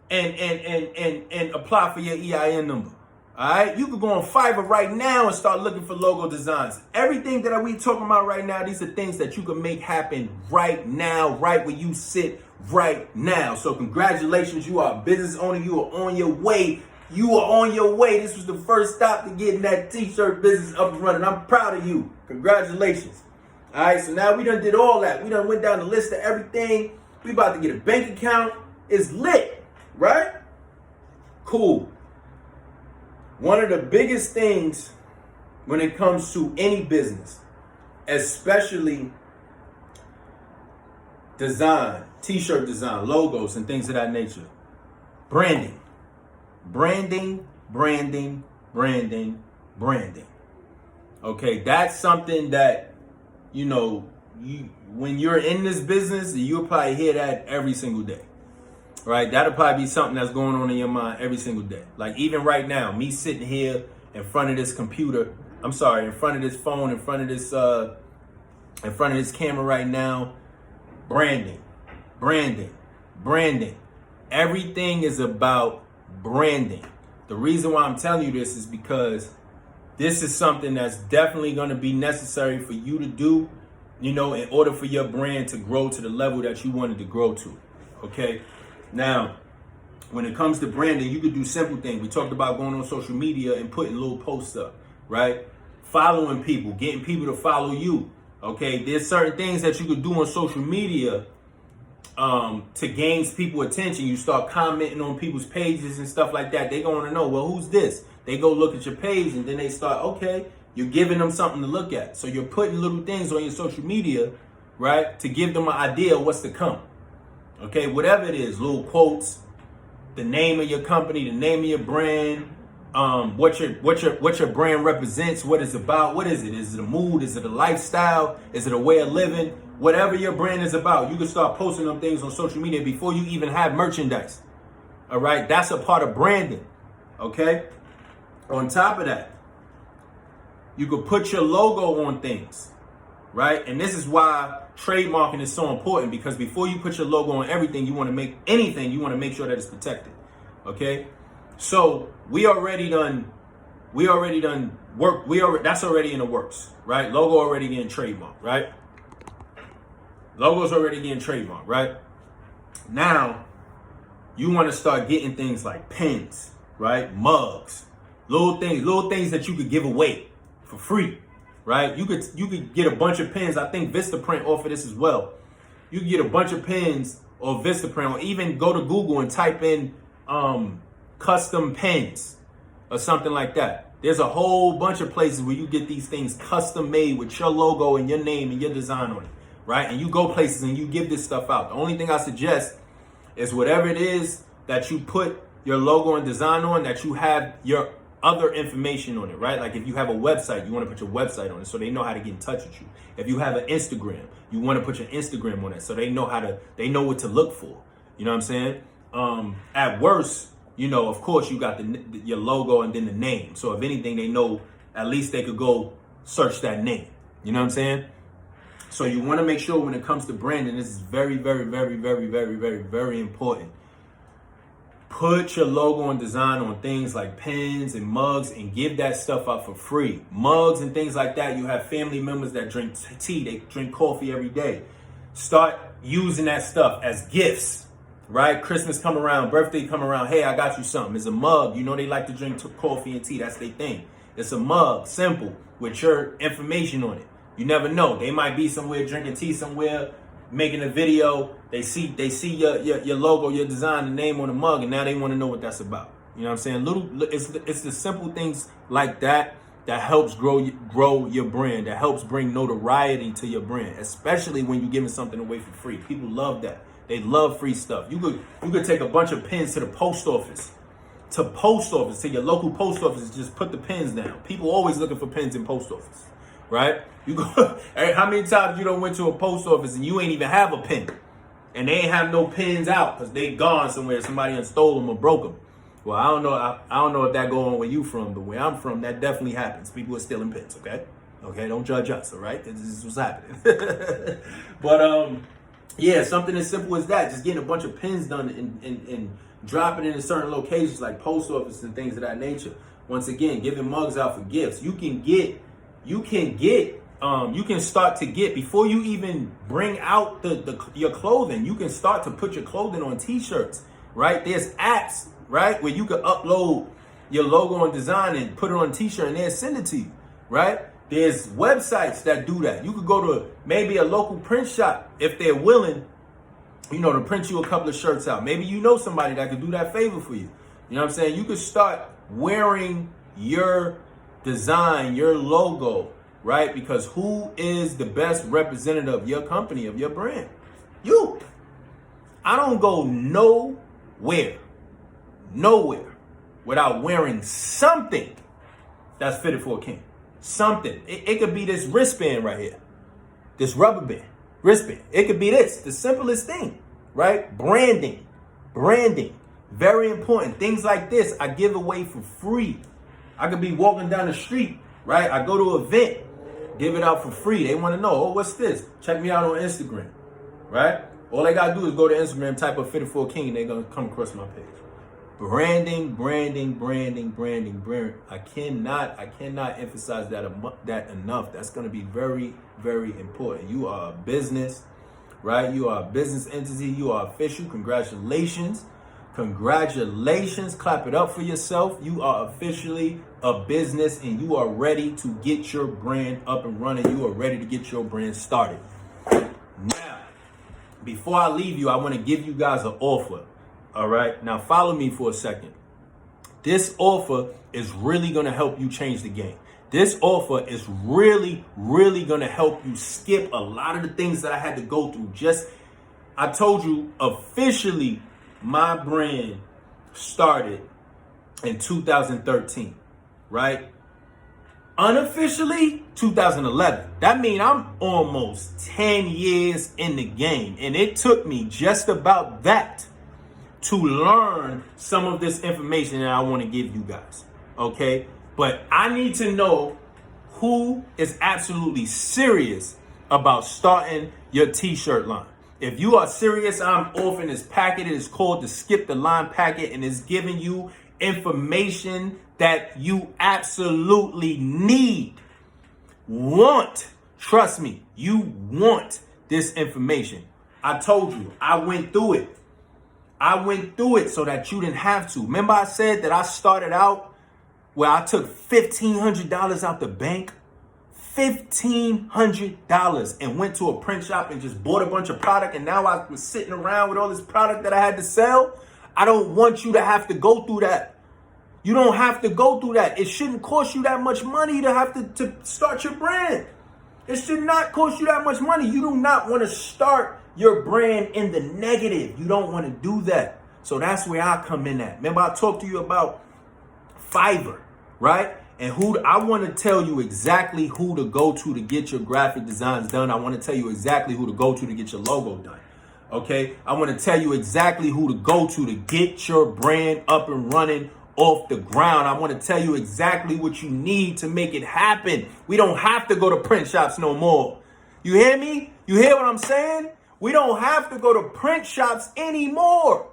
A: and apply for your EIN number. All right, you could go on Fiverr right now and start looking for logo designs. Everything that we talking about right now, these are things that you can make happen right now, right where you sit right now. So congratulations, you are a business owner. You are on your way. You are on your way. This was the first stop to getting that t-shirt business up and running. I'm proud of you. Congratulations. All right, so now we done did all that. We done went down the list of everything. We about to get a bank account. It's lit, right? Cool. One of the biggest things when it comes to any business, especially design, t-shirt design, logos, and things of that nature, branding. Branding, branding, branding, branding. Okay, that's something that, you know, when you're in this business, you'll probably hear that every single day. Right? That'll probably be something that's going on in your mind every single day. Like even right now, me sitting here in front of this computer, in front of this phone, in front of this camera right now, branding, branding, branding. Everything is about branding. The reason why I'm telling you this is because this is something that's definitely going to be necessary for you to do, you know, in order for your brand to grow to the level that you wanted to grow to. Okay? Now, when it comes to branding, you could do simple things. We talked about going on social media and putting little posts up, right? Following people, getting people to follow you, okay? There's certain things that you could do on social media to gain people's attention, you start commenting on people's pages and stuff like that. They going to know, well, who's this? They go look at your page and then they start, okay, you're giving them something to look at. So you're putting little things on your social media, right, to give them an idea of what's to come. Okay, whatever it is, little quotes, the name of your company, the name of your brand, what your brand represents, what it's about. What is it? Is it a mood? Is it a lifestyle? Is it a way of living? Whatever your brand is about, you can start posting them things on social media before you even have merchandise. All right, that's a part of branding. Okay. On top of that, you could put your logo on things, right? And this is why trademarking is so important, because before you put your logo on everything, you want to make anything, you want to make sure that it's protected. Okay. So that's already in the works, right? Logo already getting trademarked, right? Logo's already getting trademarked, right? Now, you want to start getting things like pens, right? Mugs, little things that you could give away for free, right? You could get a bunch of pens. I think Vistaprint offer this as well. You can get a bunch of pens or Vistaprint, or even go to Google and type in custom pens or something like that. There's a whole bunch of places where you get these things custom made with your logo and your name and your design on it, right? And you go places and you give this stuff out. The only thing I suggest is whatever it is that you put your logo and design on, that you have your other information on it, right? Like if you have a website, you want to put your website on it so they know how to get in touch with you. If you have an Instagram, you want to put your Instagram on it so they know what to look for. You know what I'm saying? At worst, of course, you got your logo and then the name. So if anything, they know, at least they could go search that name. You know what I'm saying? So you want to make sure when it comes to branding, this is very, very, very, very, very, very, very important. Put your logo and design on things like pens and mugs and give that stuff out for free. Mugs and things like that. You have family members that drink tea, they drink coffee every day. Start using that stuff as gifts. Right? Christmas come around, birthday come around. Hey, I got you something. It's a mug. They like to drink coffee and tea. That's their thing. It's a mug, simple, with your information on it. You never know. They might be somewhere drinking tea somewhere, making a video. They see your logo, your design, the name on the mug, and now they want to know what that's about. You know what I'm saying? It's the simple things like that helps grow your brand. That helps bring notoriety to your brand, especially when you're giving something away for free. People love that. They love free stuff. You could take a bunch of pens to the post office. To your local post office, just put the pens down. People always looking for pens in post office, right? You go. How many times you don't went to a post office and you ain't even have a pen, and they ain't have no pens out because they gone somewhere. Somebody done stole them or broke them. Well, I don't know. I don't know if that go on where you from, but where I'm from, that definitely happens. People are stealing pens. Okay, don't judge us. All right, this is what's happening. But yeah, something as simple as that, just getting a bunch of pens done and dropping it in certain locations like post office and things of that nature. Once again, giving mugs out for gifts. You can start to get, before you even bring out your clothing, you can start to put your clothing on t-shirts, right? There's apps, right, where you can upload your logo and design and put it on a t-shirt and they'll send it to you, right? There's websites that do that. You could go to maybe a local print shop if they're willing, to print you a couple of shirts out. Maybe you know somebody that could do that favor for you. You know what I'm saying? You could start wearing your design, your logo, right? Because who is the best representative of your company, of your brand? You. I don't go nowhere without wearing something that's fitted for a king. Something. It could be this wristband right here. This rubber band. Wristband. It could be this. The simplest thing, right? Branding. Very important. Things like this I give away for free. I could be walking down the street, right? I go to an event, give it out for free. They want to know, oh, what's this? Check me out on Instagram, right? All they got to do is go to Instagram, type up Fitted for a King, and they're going to come across my page. Branding. I cannot emphasize that enough. That's going to be very, very important. You are a business, right? You are a business entity. You are official. Congratulations. Clap it up for yourself. You are officially a business and you are ready to get your brand up and running. You are ready to get your brand started. Now, before I leave you, I want to give you guys an offer. All right. Now follow me for a second. This offer is really going to help you change the game. This offer is really, really going to help you skip a lot of the things that I had to go through. I told you officially my brand started in 2013, right? Unofficially, 2011. That means I'm almost 10 years in the game. And it took me just about that to learn some of this information that I want to give you guys. Okay? But I need to know who is absolutely serious about starting your t-shirt line. If you are serious, I'm offering this packet. It is called the Skip the Line packet, and it's giving you information that you absolutely need. Trust me, you want this information. I told you, I went through it. I went through it so that you didn't have to. Remember I said that I started out where I took $1,500 out the bank? $1,500 and went to a print shop and just bought a bunch of product, and now I was sitting around with all this product that I had to sell. I don't want you to have to go through that. You don't have to go through that. It shouldn't cost you that much money to have to start your brand. It should not cost you that much money. You do not want to start your brand in the negative. You don't want to do that. So that's where I come in at. Remember I talked to you about Fiverr, right? And I want to tell you exactly who to go to get your graphic designs done. I want to tell you exactly who to go to get your logo done. Okay? I want to tell you exactly who to go to get your brand up and running off the ground. I want to tell you exactly what you need to make it happen. We don't have to go to print shops no more. You hear me? You hear what I'm saying? We don't have to go to print shops anymore.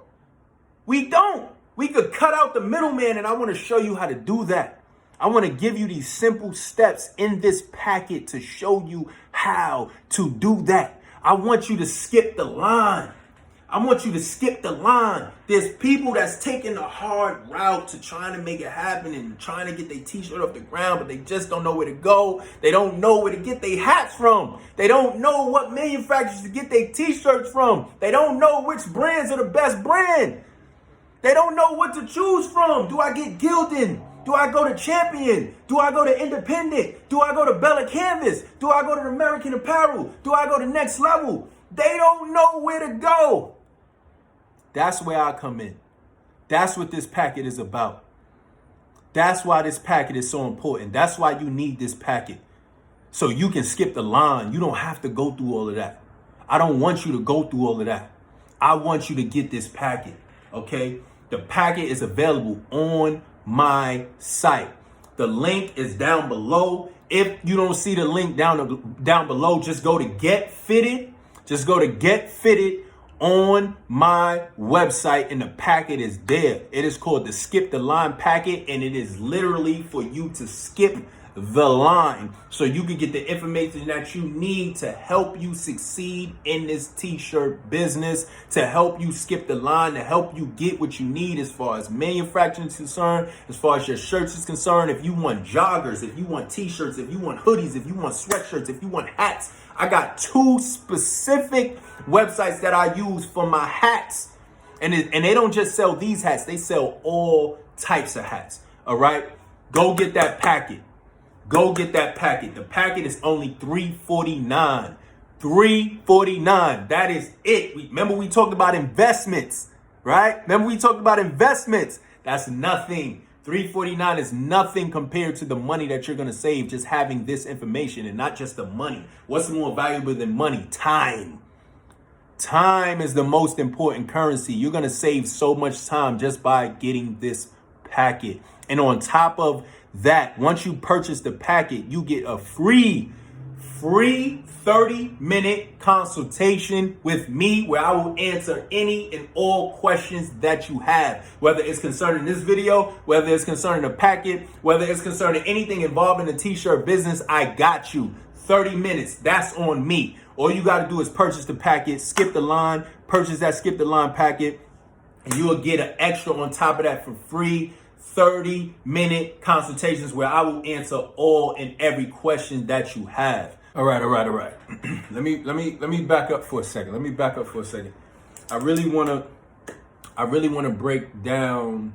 A: We don't. We could cut out the middleman, and I want to show you how to do that. I want to give you these simple steps in this packet to show you how to do that. I want you to skip the line. I want you to skip the line. There's people that's taking the hard route to trying to make it happen and trying to get their t-shirt off the ground, but they just don't know where to go. They don't know where to get their hats from. They don't know what manufacturers to get their t-shirts from. They don't know which brands are the best brand. They don't know what to choose from. Do I get Gildan? Do I go to Champion? Do I go to Independent? Do I go to Bella Canvas? Do I go to American Apparel? Do I go to Next Level? They don't know where to go. That's where I come in. That's what this packet is about. That's why this packet is so important. That's why you need this packet. So you can skip the line. You don't have to go through all of that. I don't want you to go through all of that. I want you to get this packet. Okay? The packet is available on my site. The link is down below. If you don't see the link down below, just go to Get Fitted. Just go to Get Fitted on my website, and the packet is there. It is called the Skip the Line packet, and it is literally for you to skip the line so you can get the information that you need to help you succeed in this t-shirt business, to help you skip the line, to help you get what you need as far as manufacturing is concerned, as far as your shirts is concerned. If you want joggers, if you want t-shirts, if you want hoodies, if you want sweatshirts, if you want hats, I got 2 specific websites that I use for my hats. And they don't just sell these hats. They sell all types of hats. All right? Go get that packet. Go get that packet. The packet is only $349. $349. That is it. Remember we talked about investments, right? Remember we talked about investments. That's nothing. $349 is nothing compared to the money that you're going to save just having this information, and not just the money. What's more valuable than money? Time. Time is the most important currency. You're going to save so much time just by getting this packet. And on top of that, once you purchase the packet, you get a free 30-minute consultation with me where I will answer any and all questions that you have, whether it's concerning this video, whether it's concerning the packet, whether it's concerning anything involved in the t-shirt business. I got you. 30 minutes. That's on me. All you got to do is purchase the packet, skip the line, purchase that Skip the Line packet, and you will get an extra on top of that for free 30-minute consultations where I will answer all and every question that you have. All right. let me back up for a second. I really wanna break down.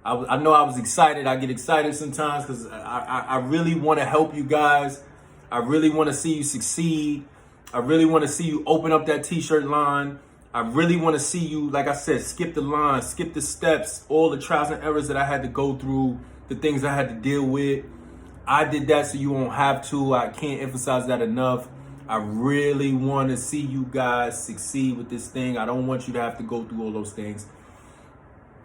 A: I know I was excited. I get excited sometimes because I really want to help you guys. I really want to see you succeed. I really want to see you open up that t-shirt line. I really want to see you, like I said, skip the line, skip the steps, all the trials and errors that I had to go through, the things I had to deal with. I did that so you won't have to. I can't emphasize that enough. I really want to see you guys succeed with this thing. I don't want you to have to go through all those things.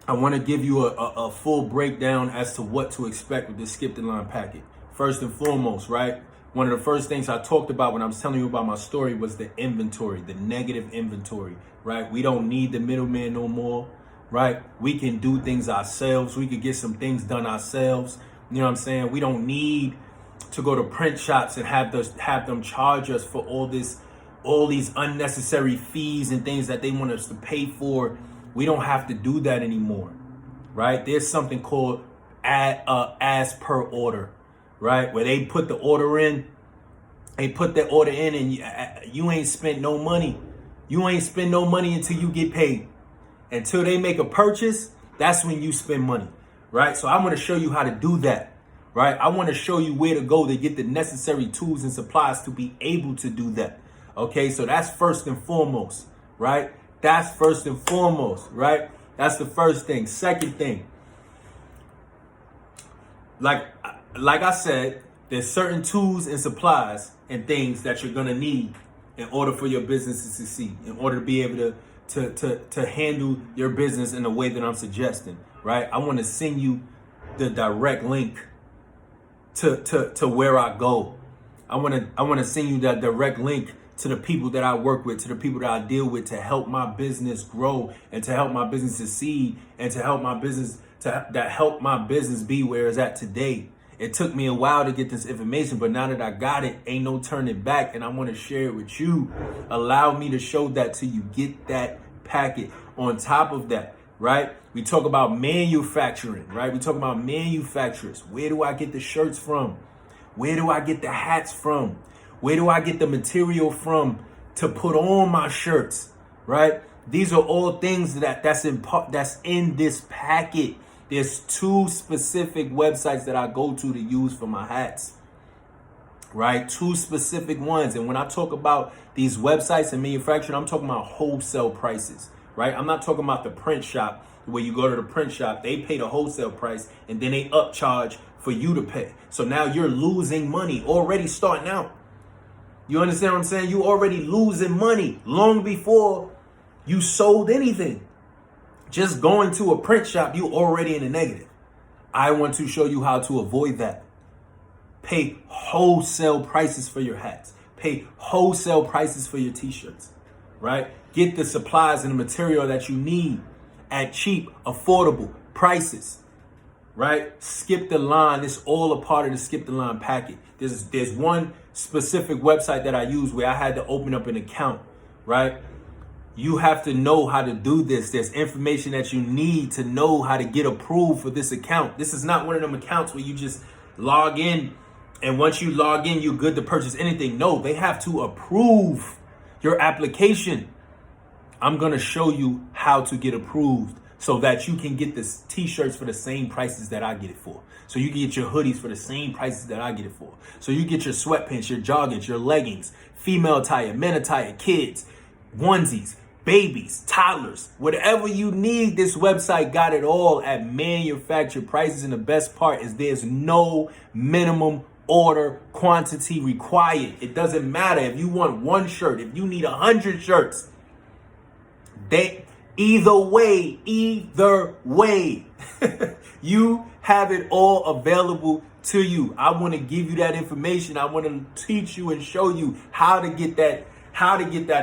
A: I want to give you a full breakdown as to what to expect with this Skip the Line packet. First and foremost, right? One of the first things I talked about when I was telling you about my story was the inventory, the negative inventory, right? We don't need the middleman no more, right? We can do things ourselves. We could get some things done ourselves. You know what I'm saying? We don't need to go to print shops and have them charge us for all these unnecessary fees and things that they want us to pay for. We don't have to do that anymore, right? There's something called as per order, right? Where they put the order in, and you ain't spent no money. You ain't spend no money until you get paid. Until they make a purchase, that's when you spend money, right? So I want to show you how to do that, right? I want to show you where to go to get the necessary tools and supplies to be able to do that. Okay, so that's first and foremost, right? That's first and foremost, right? That's the first thing. Second thing, like I said, there's certain tools and supplies and things that you're gonna need in order for your business to succeed, in order to be able to handle your business in the way that I'm suggesting, right? I want to send you the direct link to where I go. I want to send you that direct link to the people that I work with, to the people that I deal with, to help my business grow and to help my business succeed and to help my business help my business be where it's at today. It took me a while to get this information, but now that I got it, ain't no turning back, and I want to share it with you. Allow me to show that to you. Get that packet. On top of that, right? We talk about manufacturing, right? We talk about manufacturers. Where do I get the shirts from? Where do I get the hats from? Where do I get the material from to put on my shirts, right? These are all things that's in this packet. There's 2 specific websites that I go to use for my hats, right? 2 specific ones. And when I talk about these websites and manufacturing, I'm talking about wholesale prices, right? I'm not talking about the print shop where you go to the print shop, they pay the wholesale price and then they upcharge for you to pay. So now you're losing money already starting out. You understand what I'm saying? You already losing money long before you sold anything. Just going to a print shop, you already in the negative. I want to show you how to avoid that. Pay wholesale prices for your hats. Pay wholesale prices for your t-shirts, right? Get the supplies and the material that you need at cheap, affordable prices, right? Skip the line. It's all a part of the Skip the Line packet. There's one specific website that I use where I had to open up an account, right? You have to know how to do this. There's information that you need to know how to get approved for this account. This is not one of them accounts where you just log in and once you log in, you're good to purchase anything. No, they have to approve your application. I'm going to show you how to get approved so that you can get the t-shirts for the same prices that I get it for. So you can get your hoodies for the same prices that I get it for. So you get your sweatpants, your joggings, your leggings, female attire, men attire, kids, onesies, babies, toddlers, whatever you need. This website got it all at manufactured prices. And the best part is there's no minimum order quantity required. It doesn't matter if you want 1 shirt, if you need 100 shirts. Either way, you have it all available to you. I want to give you that information. I want to teach you and show you how to get that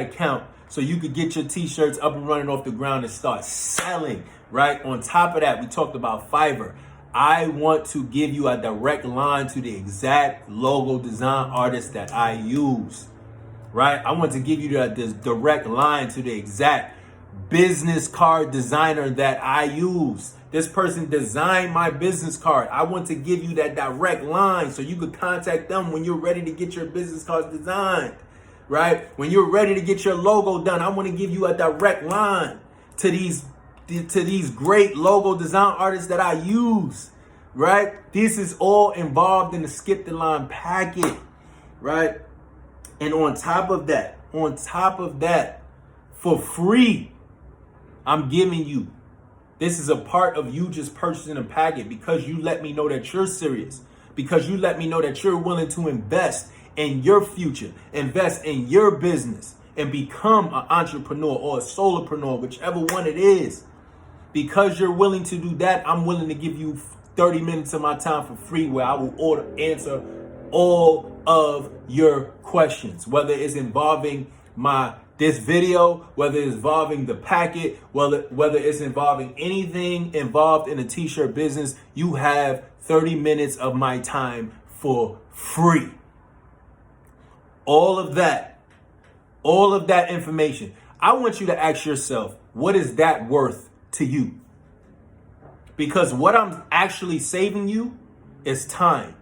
A: account so you could get your t-shirts up and running off the ground and start selling, right? On top of that, we talked about Fiverr. I want to give you a direct line to the exact logo design artist that I use, right? I want to give you this direct line to the exact business card designer that I use. This person designed my business card. I want to give you that direct line so you could contact them when you're ready to get your business cards designed, right? When you're ready to get your logo done, I want to give you a direct line to these great logo design artists that I use, right? This is all involved in the Skip the Line packet, right? And on top of that, for free, I'm giving you, this is a part of you just purchasing a packet because you let me know that you're serious, because you let me know that you're willing to invest in your future, invest in your business, and become an entrepreneur or a solopreneur, whichever one it is. Because you're willing to do that, I'm willing to give you 30 minutes of my time for free where I will answer all of your questions, whether it's involving this video, whether it's involving the packet, whether it's involving anything involved in the t-shirt business. You have 30 minutes of my time for free. All of that information. I want you to ask yourself, what is that worth to you? Because what I'm actually saving you is time,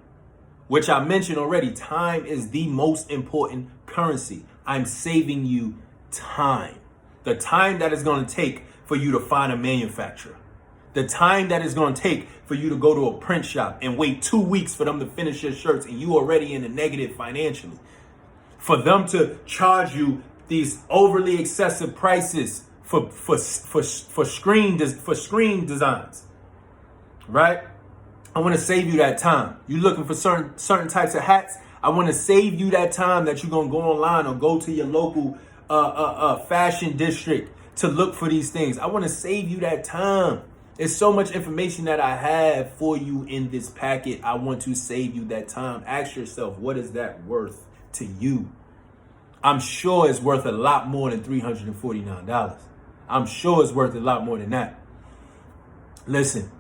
A: which I mentioned already. Time is the most important currency. I'm saving you time. The time that it's going to take for you to find a manufacturer. The time that it's going to take for you to go to a print shop and wait 2 weeks for them to finish your shirts and you already in the negative financially. For them to charge you these overly excessive prices for screen designs, right? I want to save you that time. You looking for certain types of hats? I want to save you that time that you're gonna go online or go to your local fashion district to look for these things. I want to save you that time. There's so much information that I have for you in this packet. I want to save you that time. Ask yourself, what is that worth to you? I'm sure it's worth a lot more than $349. I'm sure it's worth a lot more than that. Listen,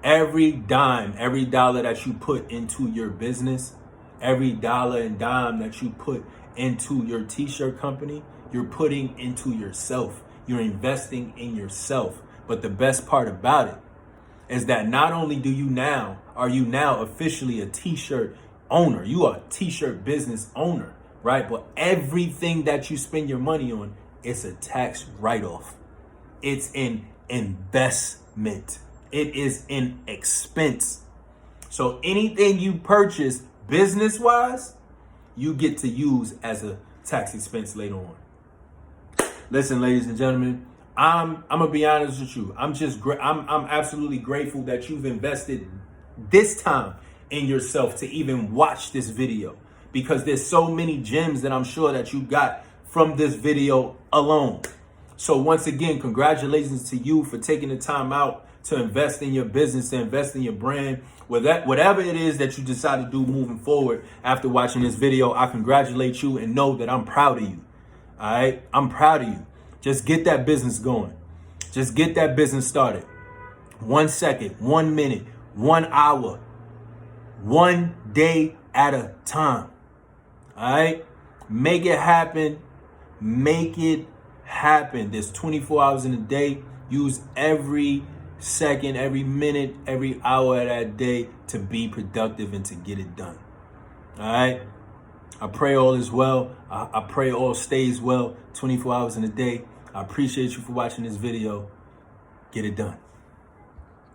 A: every dime, every dollar that you put into your business, every dollar and dime that you put into your t-shirt company, you're putting into yourself. You're investing in yourself. But the best part about it is that not only are you now officially a t-shirt owner, you are a t-shirt business owner, right? But everything that you spend your money on, it's a tax write-off. It's an investment. It is an expense. So anything you purchase business-wise, you get to use as a tax expense later on. Listen, ladies and gentlemen, I'm gonna be honest with you. I'm absolutely grateful that you've invested this time in yourself to even watch this video, because there's so many gems that I'm sure that you got from this video alone. So once again, congratulations to you for taking the time out to invest in your business, to invest in your brand. Whatever it is that you decide to do moving forward after watching this video, I congratulate you and know that I'm proud of you. All right? I'm proud of you. Just get that business going. Just get that business started. 1 second, 1 minute, 1 hour, 1 day at a time. All right? Make it happen. Make it happen. There's 24 hours in a day. Use every second, every minute, every hour of that day to be productive and to get it done. All right? I pray all is well. I pray all stays well 24 hours in a day. I appreciate you for watching this video. Get it done.